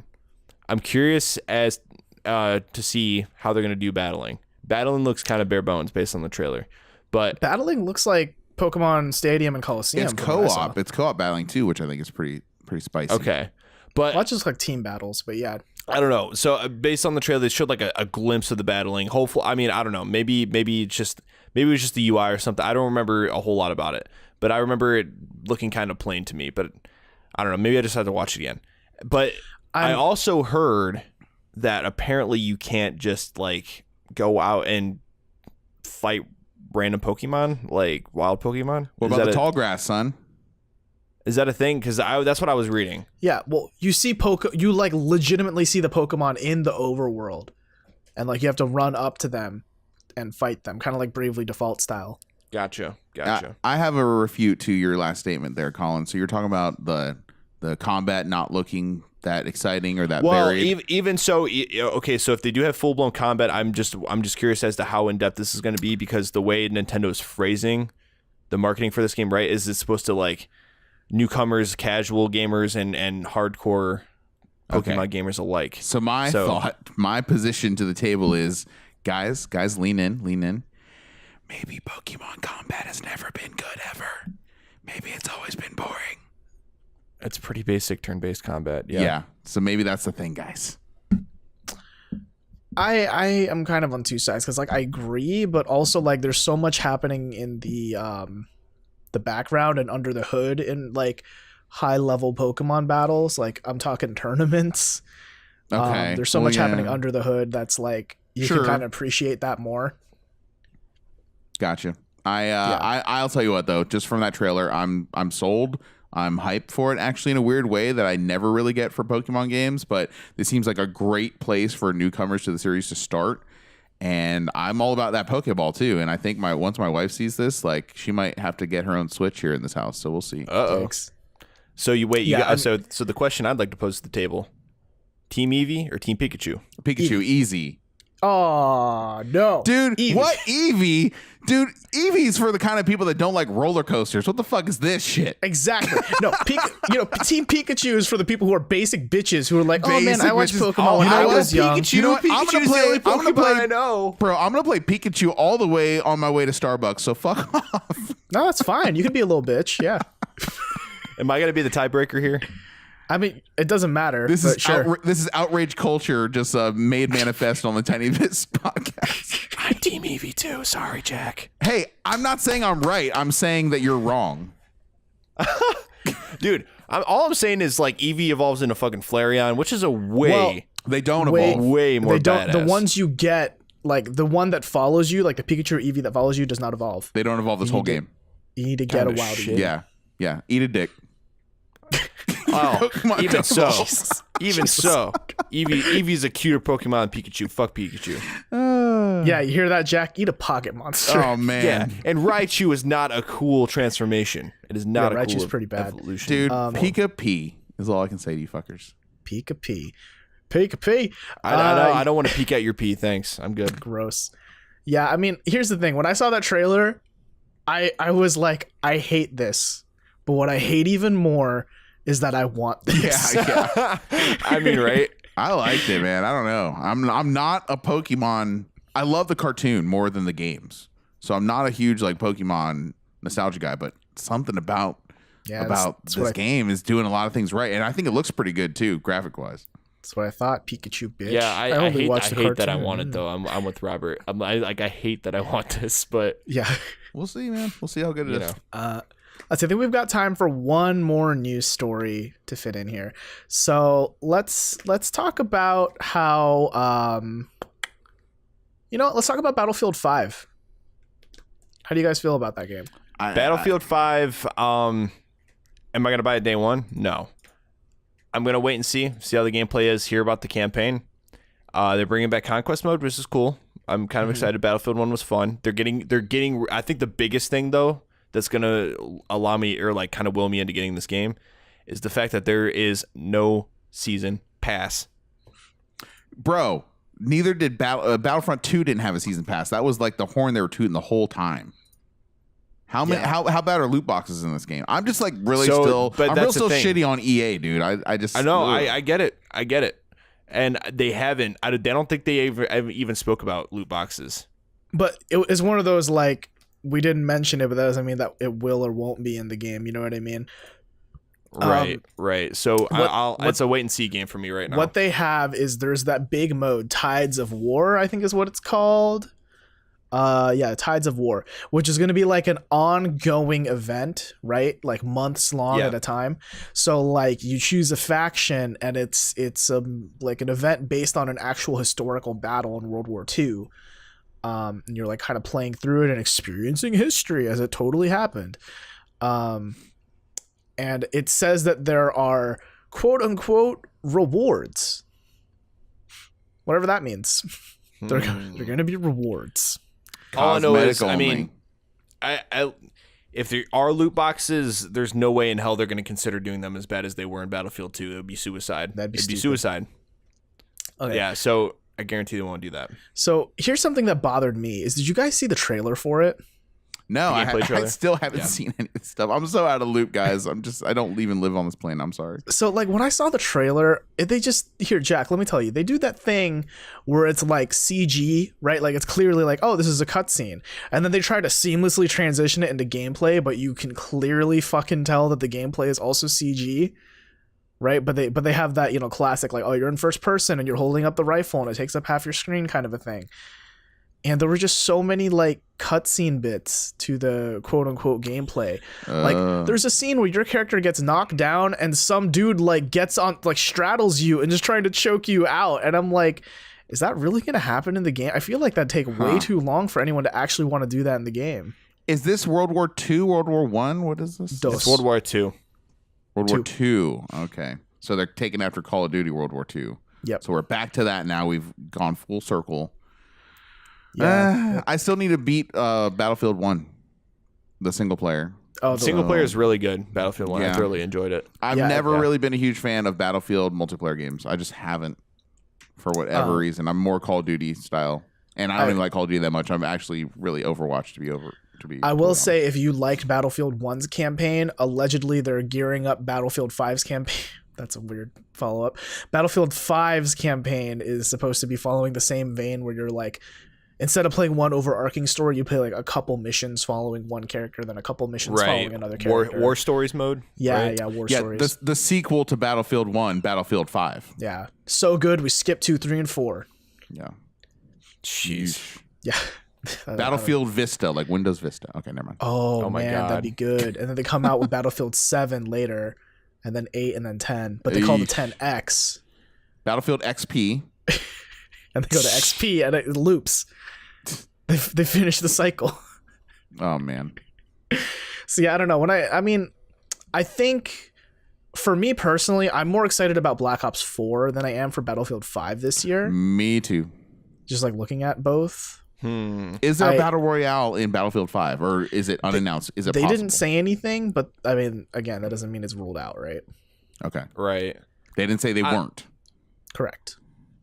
I'm curious as to see how they're gonna do battling. Battling looks kind of bare bones based on the trailer, but Battling looks like Pokemon Stadium and Coliseum. It's co-op. It's co-op battling too, which I think is pretty spicy. okay. But Not just like team battles, but yeah. I don't know. So based on the trailer, they showed like a glimpse of the battling. Hopefully, I mean, I don't know. Maybe it was just the UI or something. I don't remember a whole lot about it, but I remember it looking kind of plain to me. But I don't know. Maybe I just had to watch it again. But I also heard that apparently you can't just like go out and fight random Pokemon, like wild Pokemon. What about the tall grass, son? Is that a thing? Because that's what I was reading. Yeah, well, you see you like legitimately see the Pokemon in the overworld, and like you have to run up to them and fight them, kind of like Bravely Default style. Gotcha. I have a refute to your last statement there, Collin. So you're talking about the combat not looking that exciting or that varied. Even so, okay. So if they do have full blown combat, I'm just curious as to how in depth this is going to be because the way Nintendo is phrasing the marketing for this game, right? Is it supposed to like newcomers, casual gamers, and hardcore Pokemon gamers alike? So my position to the table is, guys, lean in. Maybe Pokemon combat has never been good ever. Maybe it's always been boring. It's pretty basic turn-based combat. Yeah. So maybe that's the thing, guys. I am kind of on two sides because like I agree, but also like there's so much happening in the background and under the hood in like high level Pokemon battles. Like I'm talking tournaments. Okay. There's so much happening under the hood that's like you can kind of appreciate that more. Gotcha. I'll tell you what though, just from that trailer, I'm sold. I'm hyped for it, actually, in a weird way that I never really get for Pokemon games. But this seems like a great place for newcomers to the series to start. And I'm all about that Pokeball too. And I think once my wife sees this, like, she might have to get her own Switch here in this house. So we'll see. Thanks. So so the question I'd like to pose to the table: Team Eevee or Team Pikachu? Pikachu, easy. Oh no, dude! Eevee. What Eevee? Dude, Eevee's for the kind of people that don't like roller coasters. What the fuck is this shit? Exactly. No, Team Pikachu is for the people who are basic bitches who are like, oh man, I watched bitches. Pokemon when I was young. Pikachu, you know what? I'm gonna play. I know, bro. I'm gonna play Pikachu all the way on my way to Starbucks. So fuck off. No, that's fine. You can be a little bitch. Yeah. Am I gonna be the tiebreaker here? I mean, it doesn't matter. This is sure. This is outrage culture just made manifest on the Tiny Bits podcast. I'm Team Eevee too. Sorry, Jack. Hey, I'm not saying I'm right. I'm saying that you're wrong. Dude, all I'm saying is, like, Eevee evolves into fucking Flareon, which is they don't evolve. Way more badass. The ones you get, like the one that follows you, like the Pikachu or Eevee that follows you, does not evolve. They don't evolve this whole game. You need to get a wild Eevee. Yeah. Eat a dick. Oh, even so, Eevee's a cuter Pokemon than Pikachu. Fuck Pikachu. Yeah, you hear that, Jack? Eat a pocket monster. Oh man. Yeah, and Raichu is not a cool transformation. It is not a Raichu's cool pretty bad. evolution. Dude, Pika P is all I can say to you fuckers. Pika P. Pika P. I don't want to peek at your pee. Thanks. I'm good. Gross. Yeah, I mean, here's the thing. When I saw that trailer, I was like, I hate this. But what I hate even more is that I want this. Yeah. I mean, right? I liked it, man. I don't know. I'm not a Pokemon. I love the cartoon more than the games, so I'm not a huge like Pokemon nostalgia guy. But something about this game is doing a lot of things right, and I think it looks pretty good too, graphic wise. That's what I thought. Pikachu, bitch. Yeah, I hate that I want it though. I'm with Robert. I hate that I want this, but yeah, we'll see, man. We'll see how good it is. I think we've got time for one more news story to fit in here. So let's talk about how let's talk about Battlefield 5. How do you guys feel about that game? Battlefield 5. Am I gonna buy it day one? No. I'm gonna wait and see how the gameplay is. Hear about the campaign. They're bringing back Conquest mode, which is cool. I'm kind of excited. Battlefield 1 was fun. They're getting. I think the biggest thing though that's gonna allow me or like kind of will me into getting this game is the fact that there is no season pass. Bro, neither did Battlefront 2 didn't have a season pass. That was like the horn they were tooting the whole time. How bad are loot boxes in this game? I'm just like really still shitty on EA, dude. I know. I get it. And they haven't. I don't think they ever even spoke about loot boxes. But it is one of those like, we didn't mention it, but that doesn't mean that it will or won't be in the game. You know what I mean? Right. So it's a wait and see game for me right now. What they have is there's that big mode, Tides of War, I think is what it's called. Tides of War, which is going to be like an ongoing event, right? Like months long at a time. So like you choose a faction and it's like an event based on an actual historical battle in World War II. And you're like kind of playing through it and experiencing history as it totally happened. And it says that there are quote unquote rewards, whatever that means. They're going to be rewards. All I know is, I mean, if there are loot boxes, there's no way in hell they're going to consider doing them as bad as they were in Battlefield 2. It would be suicide. It'd be suicide. Okay. Yeah, so I guarantee they won't do that. So here's something that bothered me is, did you guys see the trailer for it? No, I still haven't seen any of this stuff. I'm so out of loop, guys. I don't even live on this plane. I'm sorry. So like when I saw the trailer, here, Jack, let me tell you, they do that thing where it's like CG, right? Like it's clearly like, oh, this is a cutscene. And then they try to seamlessly transition it into gameplay, but you can clearly fucking tell that the gameplay is also CG. Right. But they have that, classic, like, oh, you're in first person and you're holding up the rifle and it takes up half your screen kind of a thing. And there were just so many like cutscene bits to the quote unquote gameplay. Like there's a scene where your character gets knocked down and some dude like gets on, like straddles you and just trying to choke you out. And I'm like, is that really going to happen in the game? I feel like that'd take way too long for anyone to actually want to do that in the game. Is this World War II, World War One? What is this? It's World War II. World War II. Okay. So they're taking after Call of Duty World War II. Yep. So we're back to that now. We've gone full circle. Yeah. I still need to beat Battlefield 1, the single player. Oh, the single player is really good. Battlefield 1. Yeah. I thoroughly enjoyed it. I've never really been a huge fan of Battlefield multiplayer games. I just haven't for whatever reason. I'm more Call of Duty style. And I don't even like Call of Duty that much. I'm actually really Overwatch to be I will say, if you liked Battlefield 1's campaign, allegedly they're gearing up Battlefield 5's campaign. That's a weird follow-up. Battlefield 5's campaign is supposed to be following the same vein where you're like, instead of playing one overarching story, you play like a couple missions following one character, then a couple missions following another character. War stories mode? Yeah, right? yeah, war stories. The sequel to Battlefield 1, Battlefield 5. Yeah. So good, we skipped 2, 3, and 4. Yeah. Jeez. Yeah. Battlefield Vista, like Windows Vista. Okay, never mind. Oh my man, God. that'd be good. And then they come out with Battlefield 7 later, and then 8, and then 10. But they call the 10X. Battlefield XP. And they go to XP, and it loops. They finish the cycle. Oh man. So yeah, I don't know. I think for me personally, I'm more excited about Black Ops 4 than I am for Battlefield 5 this year. Me too. Just like looking at both. Is there a battle royale in Battlefield 5, or is it unannounced? Is it They possible? didn't say anything, but I mean, again, that doesn't mean it's ruled out, right? Okay. Right. They didn't say they weren't. Correct.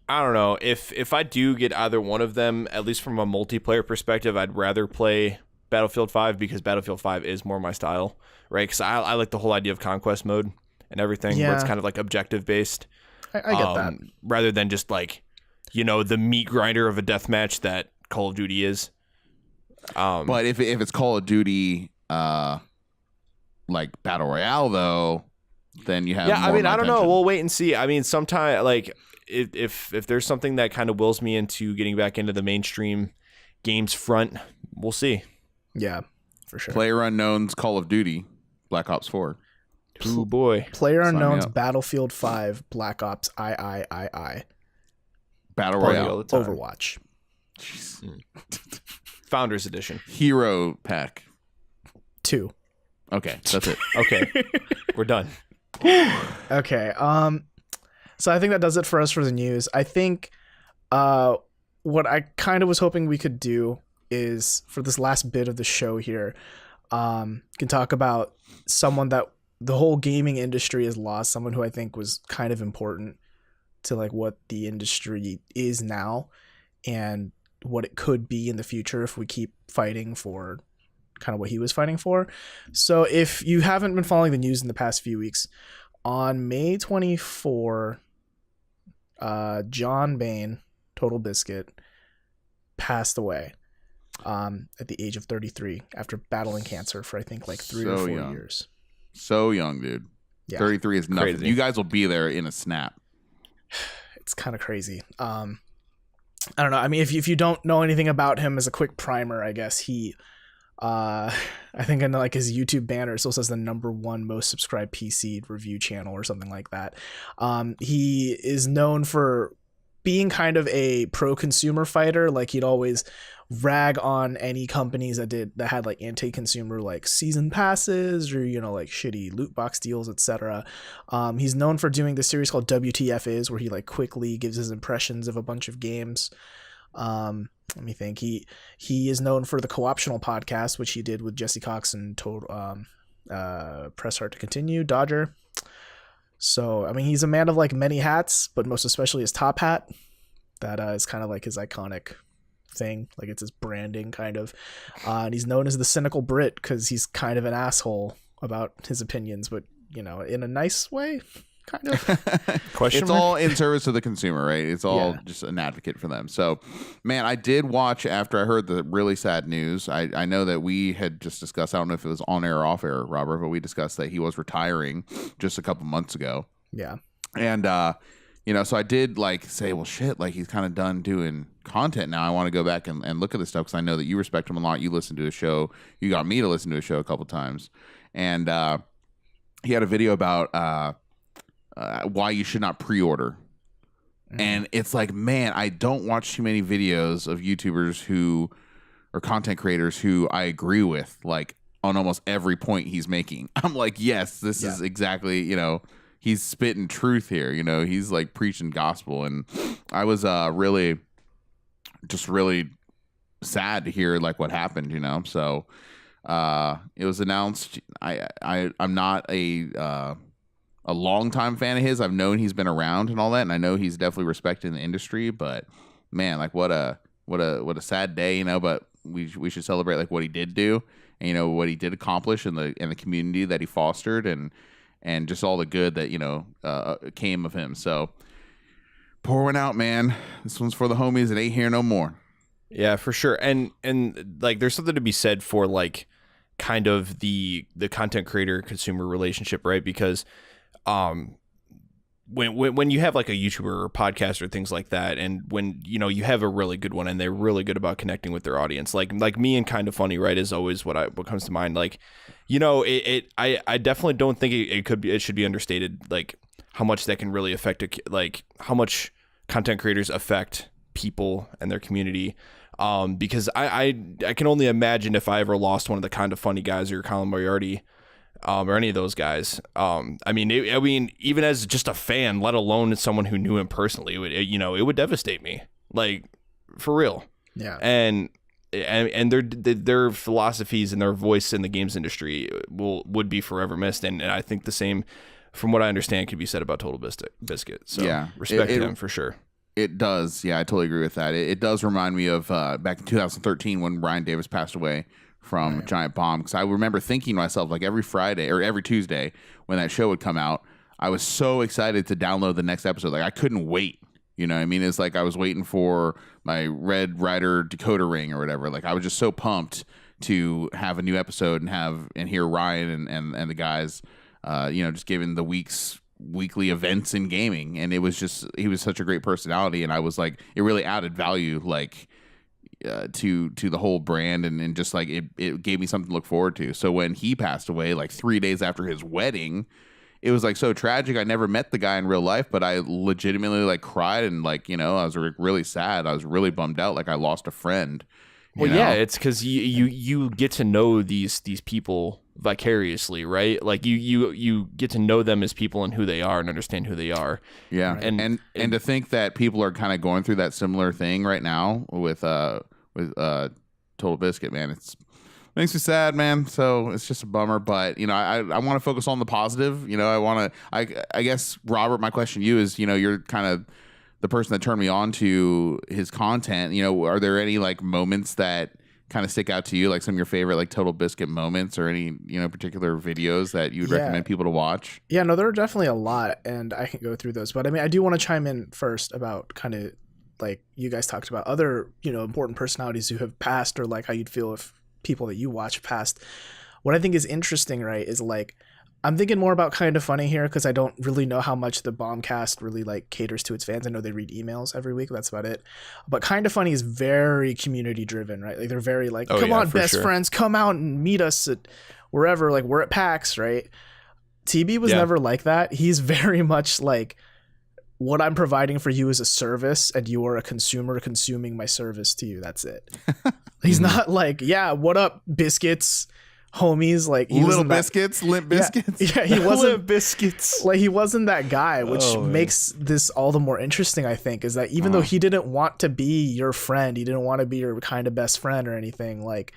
I don't know. If I do get either one of them, at least from a multiplayer perspective, I'd rather play Battlefield 5 because Battlefield 5 is more my style, right? Because I like the whole idea of conquest mode and everything, where it's kind of like objective based. I get that. Rather than just like, the meat grinder of a deathmatch that Call of Duty is. But if it's Call of Duty, like Battle Royale, though, then you have. Yeah, more I mean, of my I don't know. attention. We'll wait and see. I mean, sometime like if there's something that kind of wills me into getting back into the mainstream games front, we'll see. Yeah, for sure. PlayerUnknown's Call of Duty, Black Ops 4. Oh boy. PlayerUnknown's up. Battlefield 5, Black Ops III, Battle Party Royale. all the time. Overwatch. Founders Edition. Hero Pack. 2. Okay, that's it. Okay, we're done. Okay. So I think that does it for us for the news. I think what I kind of was hoping we could do is, for this last bit of the show here, can talk about someone that the whole gaming industry has lost, someone who I think was kind of important to like what the industry is now and what it could be in the future if we keep fighting for kind of what he was fighting for. So if you haven't been following the news in the past few weeks, on May 24, John Bain, TotalBiscuit, passed away at the age of 33 after battling cancer for I think like 3 or 4 years. So young, dude. Yeah. 33 is nothing. Crazy. You guys will be there in a snap. It's kind of crazy. I don't know. I mean, if you don't know anything about him, as a quick primer, I guess he, I think in like his YouTube banner, it still says the #1 most subscribed PC review channel or something like that. He is known for being kind of a pro-consumer fighter. Like he'd always rag on any companies that had like anti-consumer like season passes or like shitty loot box deals, etc. He's known for doing this series called WTF Is, where he like quickly gives his impressions of a bunch of games. Let me think. He is known for the Co-optional podcast, which he did with Jesse Cox and Press Start to Continue, Dodger. So I mean, he's a man of like many hats, but most especially his top hat. That is kind of like his iconic thing, like it's his branding kind of, and he's known as the cynical Brit because he's kind of an asshole about his opinions, but in a nice way, kind of. It's all in service of the consumer, right? It's all just an advocate for them. So, man, I did watch after I heard the really sad news. I know that we had just discussed, I don't know if it was on air or off air, Robert, but we discussed that he was retiring just a couple months ago. Yeah. And, so I did like say, well, shit, like he's kind of done doing content now. I want to go back and look at this stuff because I know that you respect him a lot. You listened to a show. You got me to listen to a show a couple times. And he had a video about why you should not pre-order. And it's like, man, I don't watch too many videos of YouTubers or content creators who I agree with, like on almost every point he's making. I'm like, yes, this is exactly, you know, he's spitting truth here. You know, he's like preaching gospel. And I was really sad to hear like what happened, you know. So it was announced. I'm not a longtime fan of his. I've known he's been around and all that, and I know he's definitely respected in the industry. But man, like what a sad day, you know. But we should celebrate like what he did do, and you know what he did accomplish in the community that he fostered, and just all the good that, you know, came of him. So pour one out, man. This one's for the homies that ain't here no more. Yeah, for sure. And like there's something to be said for like kind of the content creator consumer relationship, right? Because when you have like a YouTuber or podcast or things like that, and when, you know, you have a really good one and they're really good about connecting with their audience, like me and Kind of Funny, right, is always what comes to mind. Like, you know, I definitely don't think it should be understated, like how much that can really affect like how much content creators affect people and their community. Because I can only imagine if I ever lost one of the Kind of Funny guys or Colin Moriarty, or any of those guys. I mean, even as just a fan, let alone someone who knew him personally, it would devastate me, like for real. Yeah. And their philosophies and their voice in the games industry would be forever missed. And I think the same, from what I understand, could be said about TotalBiscuit. So yeah, respect to them for sure. It does. Yeah, I totally agree with that. It does remind me of back in 2013 when Ryan Davis passed away from Giant Bomb. Because I remember thinking to myself, like every Friday or every Tuesday when that show would come out, I was so excited to download the next episode. Like I couldn't wait. You know what I mean? It's like I was waiting for my Red Ryder decoder ring or whatever. Like I was just so pumped to have a new episode and hear Ryan and the guys, you know, just giving the weekly events in gaming. And it was just, he was such a great personality, and I was like, it really added value like to the whole brand, and just like it gave me something to look forward to. So when he passed away like 3 days after his wedding, it was like so tragic. I never met the guy in real life, but I legitimately like cried, and like, you know, I was really sad. I was really bummed out, like I lost a friend. Well, yeah, it's because you get to know these people vicariously, right? Like you get to know them as people and who they are and understand who they are. Yeah, and to think that people are kind of going through that similar thing right now with TotalBiscuit, man, makes me sad, man. So it's just a bummer, but you know, I want to focus on the positive. You know, I guess, Robert, my question to you is, you know, you're kind of the person that turned me on to his content. You know, are there any like moments that kind of stick out to you, like some of your favorite like TotalBiscuit moments, or any, you know, particular videos that you would recommend people to watch? Yeah, no, there are definitely a lot, and I can go through those. But I mean, I do want to chime in first about kind of like you guys talked about other, you know, important personalities who have passed, or like how you'd feel if people that you watch passed. What I think is interesting, right, is like I'm thinking more about Kind of Funny here, because I don't really know how much the Bombcast really like caters to its fans. I know they read emails every week. That's about it. But Kind of Funny is very community driven, right? Like they're very like, come on, best friends, come out and meet us at wherever. Like we're at PAX, right? TB was never like that. He's very much like, what I'm providing for you is a service, and you are a consumer consuming my service to you. That's it. He's not like, yeah, what up, biscuits, homies, like Little Biscuits, Limp Biscuits. Yeah, he wasn't Limp Biscuits. Like he wasn't that guy, which makes this all the more interesting, I think, is that even though he didn't want to be your friend, he didn't want to be your kind of best friend or anything, like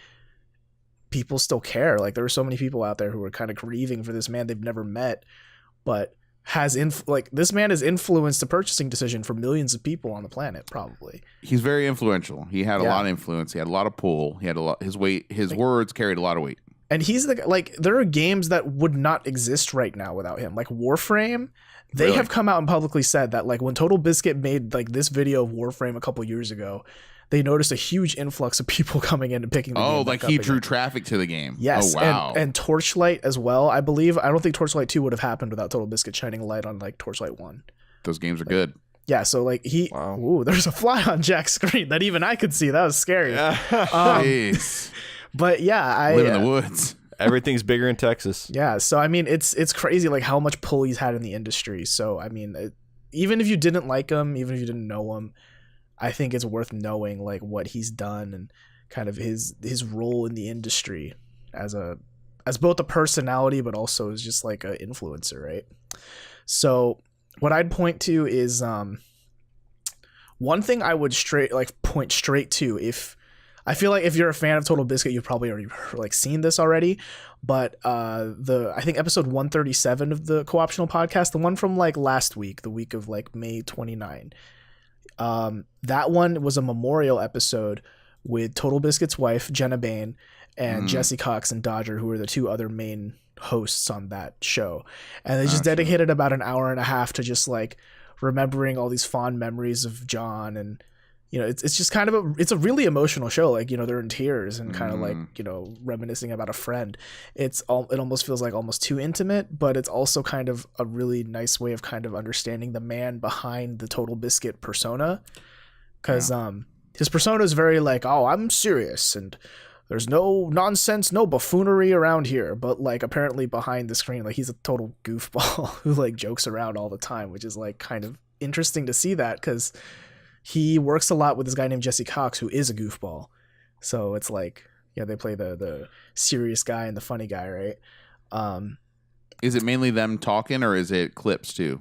people still care. Like there were so many people out there who were kind of grieving for this man they've never met, but this man has influenced the purchasing decision for millions of people on the planet. Probably he's very influential. He had a lot of influence. He had a lot of pull. He had a lot. His words carried a lot of weight. And he's like, there are games that would not exist right now without him. Like Warframe, they have come out and publicly said that like when TotalBiscuit made like this video of Warframe a couple years ago, they noticed a huge influx of people coming in and picking the game like back he up drew again. traffic to the game. Yes. Oh, wow. And Torchlight as well. I don't think Torchlight 2 would have happened without TotalBiscuit shining a light on like Torchlight 1. Those games are good. Yeah, so like ooh, there's a fly on Jack's screen that even I could see. That was scary. Jeez. But yeah, I live in the woods. Everything's bigger in Texas. Yeah, so I mean, it's crazy like how much pull he's had in the industry. So I mean, even if you didn't like him, even if you didn't know him, I think it's worth knowing like what he's done and kind of his role in the industry as both a personality, but also as just like an influencer, right? So what I'd point to is one thing I would point straight to, if I feel like if you're a fan of TotalBiscuit, you've probably already seen this already, but I think episode 137 of the Co-optional podcast, the one from like last week, the week of like May 29, that one was a memorial episode with TotalBiscuit's wife Jenna Bain and Jesse Cox and Dodger, who were the two other main hosts on that show, and they just dedicated about an hour and a half to just like remembering all these fond memories of John. And it's just kind of it's a really emotional show. Like, they're in tears and kind of like, reminiscing about a friend. It almost feels like almost too intimate, but it's also kind of a really nice way of kind of understanding the man behind the TotalBiscuit persona. Cause, his persona is very like, oh, I'm serious and there's no nonsense, no buffoonery around here. But like, apparently behind the screen, like, he's a total goofball who like jokes around all the time, which is like kind of interesting to see that, because he works a lot with this guy named Jesse Cox, who is a goofball. So it's like, they play the serious guy and the funny guy, right? Is it mainly them talking, or is it clips too?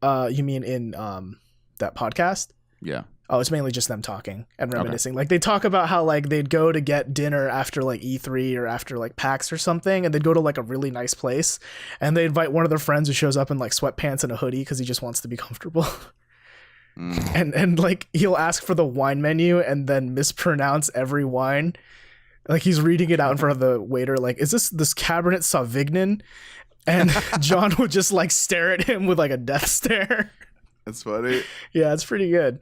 You mean in that podcast? Yeah. Oh, it's mainly just them talking and reminiscing. Okay. Like, they talk about how like they'd go to get dinner after like E3 or after like PAX or something, and they'd go to like a really nice place, and they invite one of their friends who shows up in like sweatpants and a hoodie because he just wants to be comfortable. And like, he'll ask for the wine menu and then mispronounce every wine. Like, he's reading it out in front of the waiter, like, is this Cabernet Sauvignon? And John would just like stare at him with like a death stare. That's funny. Yeah, it's pretty good.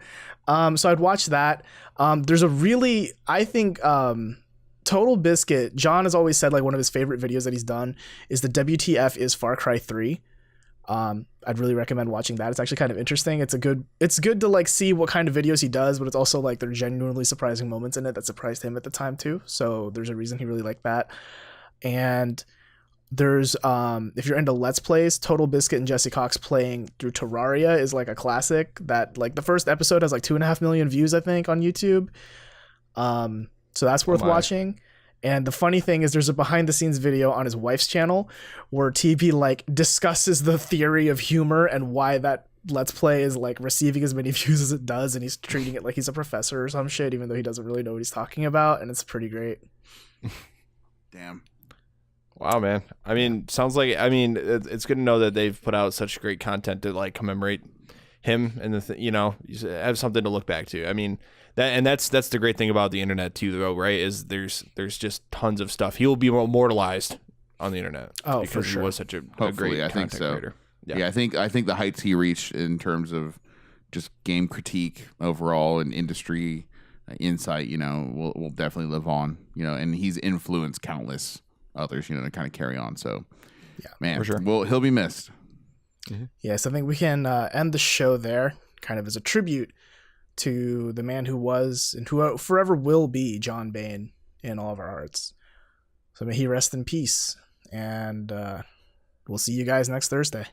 So I'd watch that. There's a really, I think, TotalBiscuit, John has always said like one of his favorite videos that he's done is the WTF is Far Cry 3. I'd really recommend watching that. It's actually kind of interesting. It's good to like see what kind of videos he does, but it's also like there are genuinely surprising moments in it that surprised him at the time too. So there's a reason he really liked that. And there's if you're into Let's Plays, TotalBiscuit and Jesse Cox playing through Terraria is like a classic that like the first episode has like 2.5 million views, I think, on YouTube. So that's worth watching. And the funny thing is there's a behind the scenes video on his wife's channel where TP like discusses the theory of humor and why that Let's Play is like receiving as many views as it does. And he's treating it like he's a professor or some shit, even though he doesn't really know what he's talking about. And it's pretty great. Damn. Wow, man. I mean, sounds like, it's good to know that they've put out such great content to like commemorate him and you have something to look back to. I mean, that's the great thing about the internet too, though, right? Is there's just tons of stuff. He will be immortalized on the internet. Oh, because for sure. He was such a Hopefully, great I think content so. creator. Yeah, I think the heights he reached in terms of just game critique overall and industry insight, will definitely live on. And he's influenced countless others, to kind of carry on. So, yeah, man, for sure. Well, he'll be missed. Mm-hmm. Yes, I think we can end the show there, kind of as a tribute to the man who was and who forever will be John Bain in all of our hearts. So may he rest in peace, and we'll see you guys next Thursday.